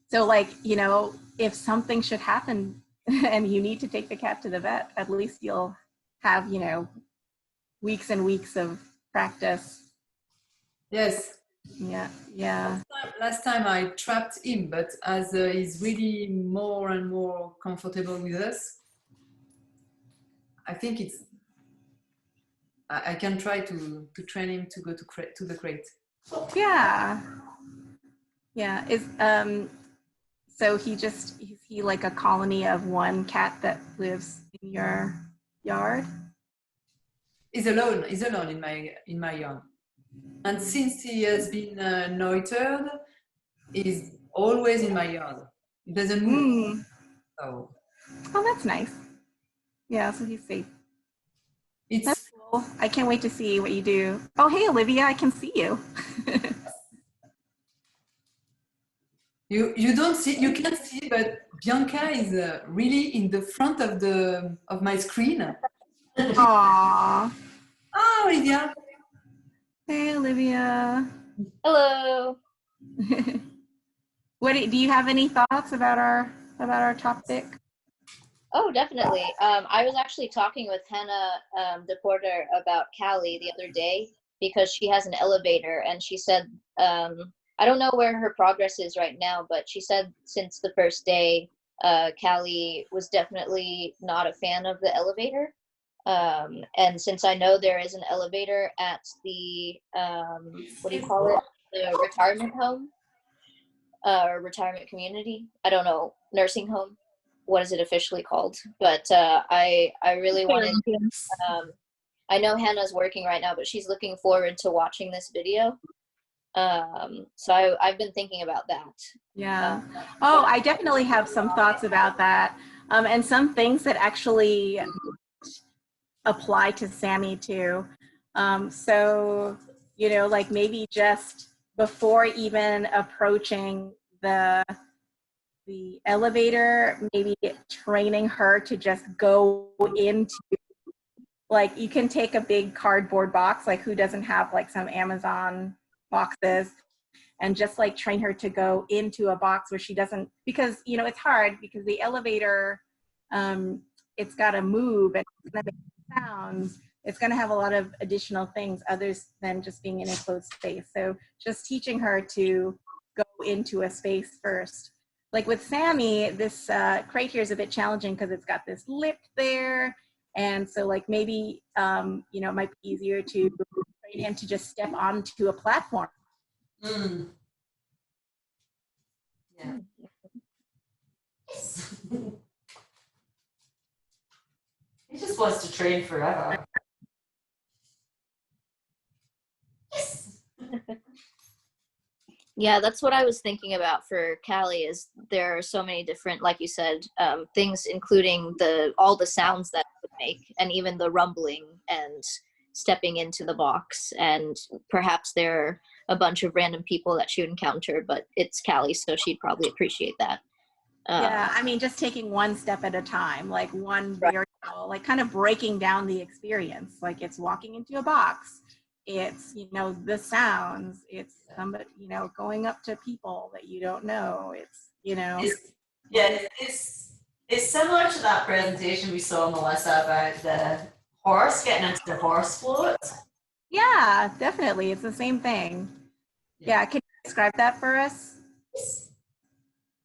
So like, you know, if something should happen and you need to take the cat to the vet, at least you'll have, you know, weeks and weeks of practice. Yes. Yeah. Last time I trapped him, but as he's really more and more comfortable with us, I think I can try to train him to go to the crate. Yeah. Is so is he like a colony of one cat that lives in your yard? He's alone in my yard, and since he has been neutered, he's always in my yard. He doesn't move. So. Oh, that's nice. Yeah, so he's safe. That's cool. I can't wait to see what you do. Oh, hey, Olivia, I can see you. You don't see, you can't see, but Bianca is really in the front of my screen. Aww. Oh, Olivia. Hey, Olivia. Hello. do you have any thoughts about our topic? Oh, definitely. I was actually talking with Hannah, the porter, about Callie the other day because she has an elevator, and she said, I don't know where her progress is right now, but she said since the first day, Callie was definitely not a fan of the elevator. And since I know there is an elevator at the, what do you call it? The retirement home, or retirement community. I don't know, nursing home. What is it officially called? But I really wanted, I know Hannah's working right now, but she's looking forward to watching this video. So I've been thinking about that. Yeah. Oh, I definitely have some thoughts about that. And some things that actually apply to Sammy too. So, you know, like maybe just before even approaching the elevator, maybe training her to just go into, like, you can take a big cardboard box, like who doesn't have like some Amazon boxes, and just like train her to go into a box where she doesn't, because, you know, it's hard because the elevator, it's got to move and it's going to make sounds. It's going to have a lot of additional things others than just being in a closed space. So just teaching her to go into a space first. Like with Sammy, this crate here is a bit challenging because it's got this lip there. And so like maybe, you know, it might be easier to train him to just step onto a platform. Mm. Yeah. Yes. He just wants to train forever. Yes. Yeah, that's what I was thinking about for Callie, is there are so many different, like you said, things, including all the sounds that it would make, and even the rumbling and stepping into the box. And perhaps there are a bunch of random people that she would encounter, but it's Callie, so she'd probably appreciate that. Yeah, I mean, just taking one step at a time, like one variable, like kind of breaking down the experience. Like it's walking into a box. It's, you know, the sounds, it's somebody, you know, going up to people that you don't know. It's, you know. It's similar to that presentation we saw, Melissa, about the horse getting into the horse float. Yeah, definitely. It's the same thing. Yeah, can you describe that for us?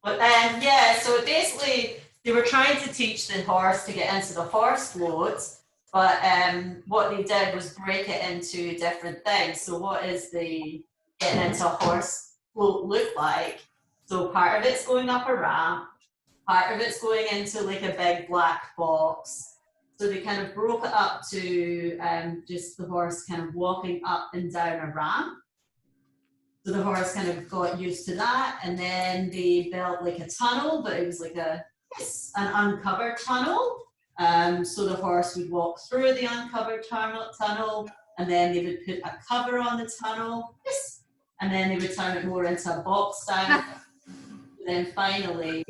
But yeah, so basically they were trying to teach the horse to get into the horse float. But what they did was break it into different things. So what is the getting into a horse float look like? So part of it's going up a ramp, part of it's going into like a big black box. So they kind of broke it up to just the horse kind of walking up and down a ramp. So the horse kind of got used to that, and then they built like a tunnel, but it was like an uncovered tunnel. So the horse would walk through the uncovered tunnel, and then they would put a cover on the tunnel, and then they would turn it more into a box style. And then finally,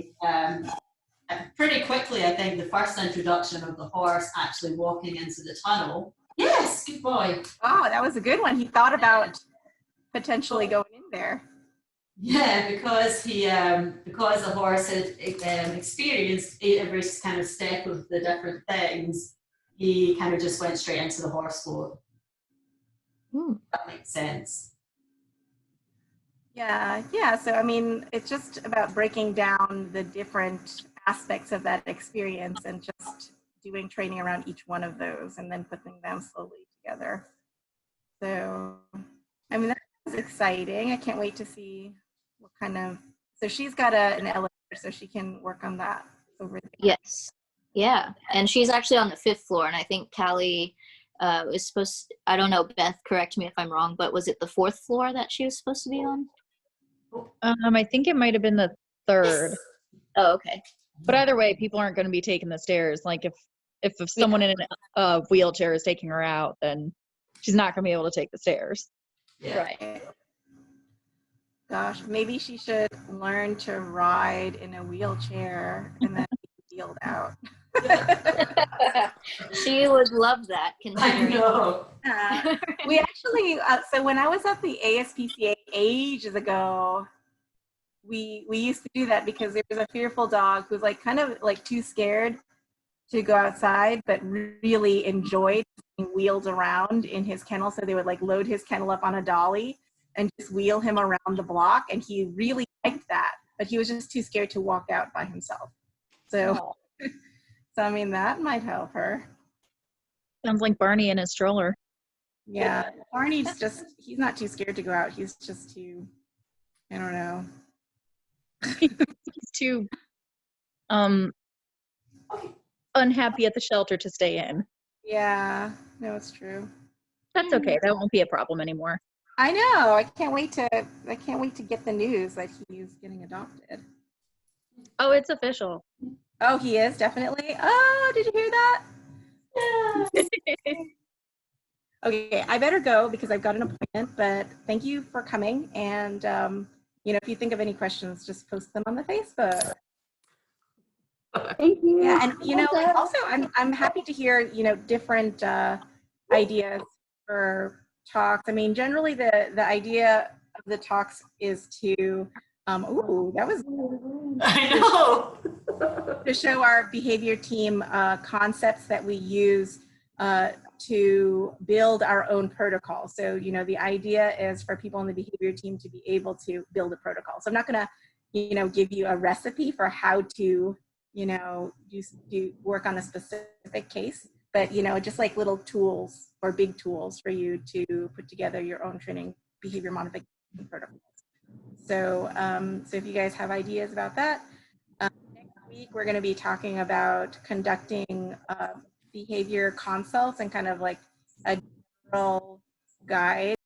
pretty quickly, I think the first introduction of the horse actually walking into the tunnel. Yes, good boy. Oh, that was a good one. He thought about potentially going in there. Yeah, because because the horse had experienced every kind of step of the different things, he kind of just went straight into the horse float. That makes sense. Yeah. So I mean, it's just about breaking down the different aspects of that experience and just doing training around each one of those, and then putting them slowly together. So, I mean, that's exciting. I can't wait to see what kind of, so she's got an elevator, so she can work on that over there. Yes. Yeah. And she's actually on the 5th floor, and I think Callie is supposed, I don't know, Beth, correct me if I'm wrong, but was it the 4th floor that she was supposed to be on? I think it might have been the 3rd. Oh, okay. But either way, people aren't going to be taking the stairs. Like if someone in a wheelchair is taking her out, then she's not going to be able to take the stairs. Yeah. Right. Gosh, maybe she should learn to ride in a wheelchair and then be wheeled out. She would love that. I know. We actually, so when I was at the ASPCA ages ago, we used to do that because there was a fearful dog who was like kind of like too scared to go outside, but really enjoyed being wheeled around in his kennel. So they would like load his kennel up on a dolly and just wheel him around the block. And he really liked that, but he was just too scared to walk out by himself. So, so I mean, that might help her. Sounds like Barney and his stroller. Yeah, Barney's just, he's not too scared to go out. He's just too, I don't know. He's too unhappy at the shelter to stay in. Yeah, no, it's true. That's okay. That won't be a problem anymore. I know. I can't wait to get the news that he's getting adopted. Oh, it's official. Oh, he is, definitely. Oh, did you hear that? Yeah. Okay, I better go because I've got an appointment, but thank you for coming. And, you know, if you think of any questions, just post them on the Facebook. Thank you. Yeah, and, you know, also I'm happy to hear, you know, different ideas for talks. I mean, generally the idea of the talks is to, ooh, that was I know. to show our behavior team concepts that we use to build our own protocol. So, you know, the idea is for people on the behavior team to be able to build a protocol. So I'm not going to, you know, give you a recipe for how to, you know, do work on a specific case, but, you know, just like little tools or big tools for you to put together your own training behavior modification protocols. So, so if you guys have ideas about that, next week we're going to be talking about conducting behavior consults and kind of like a general guide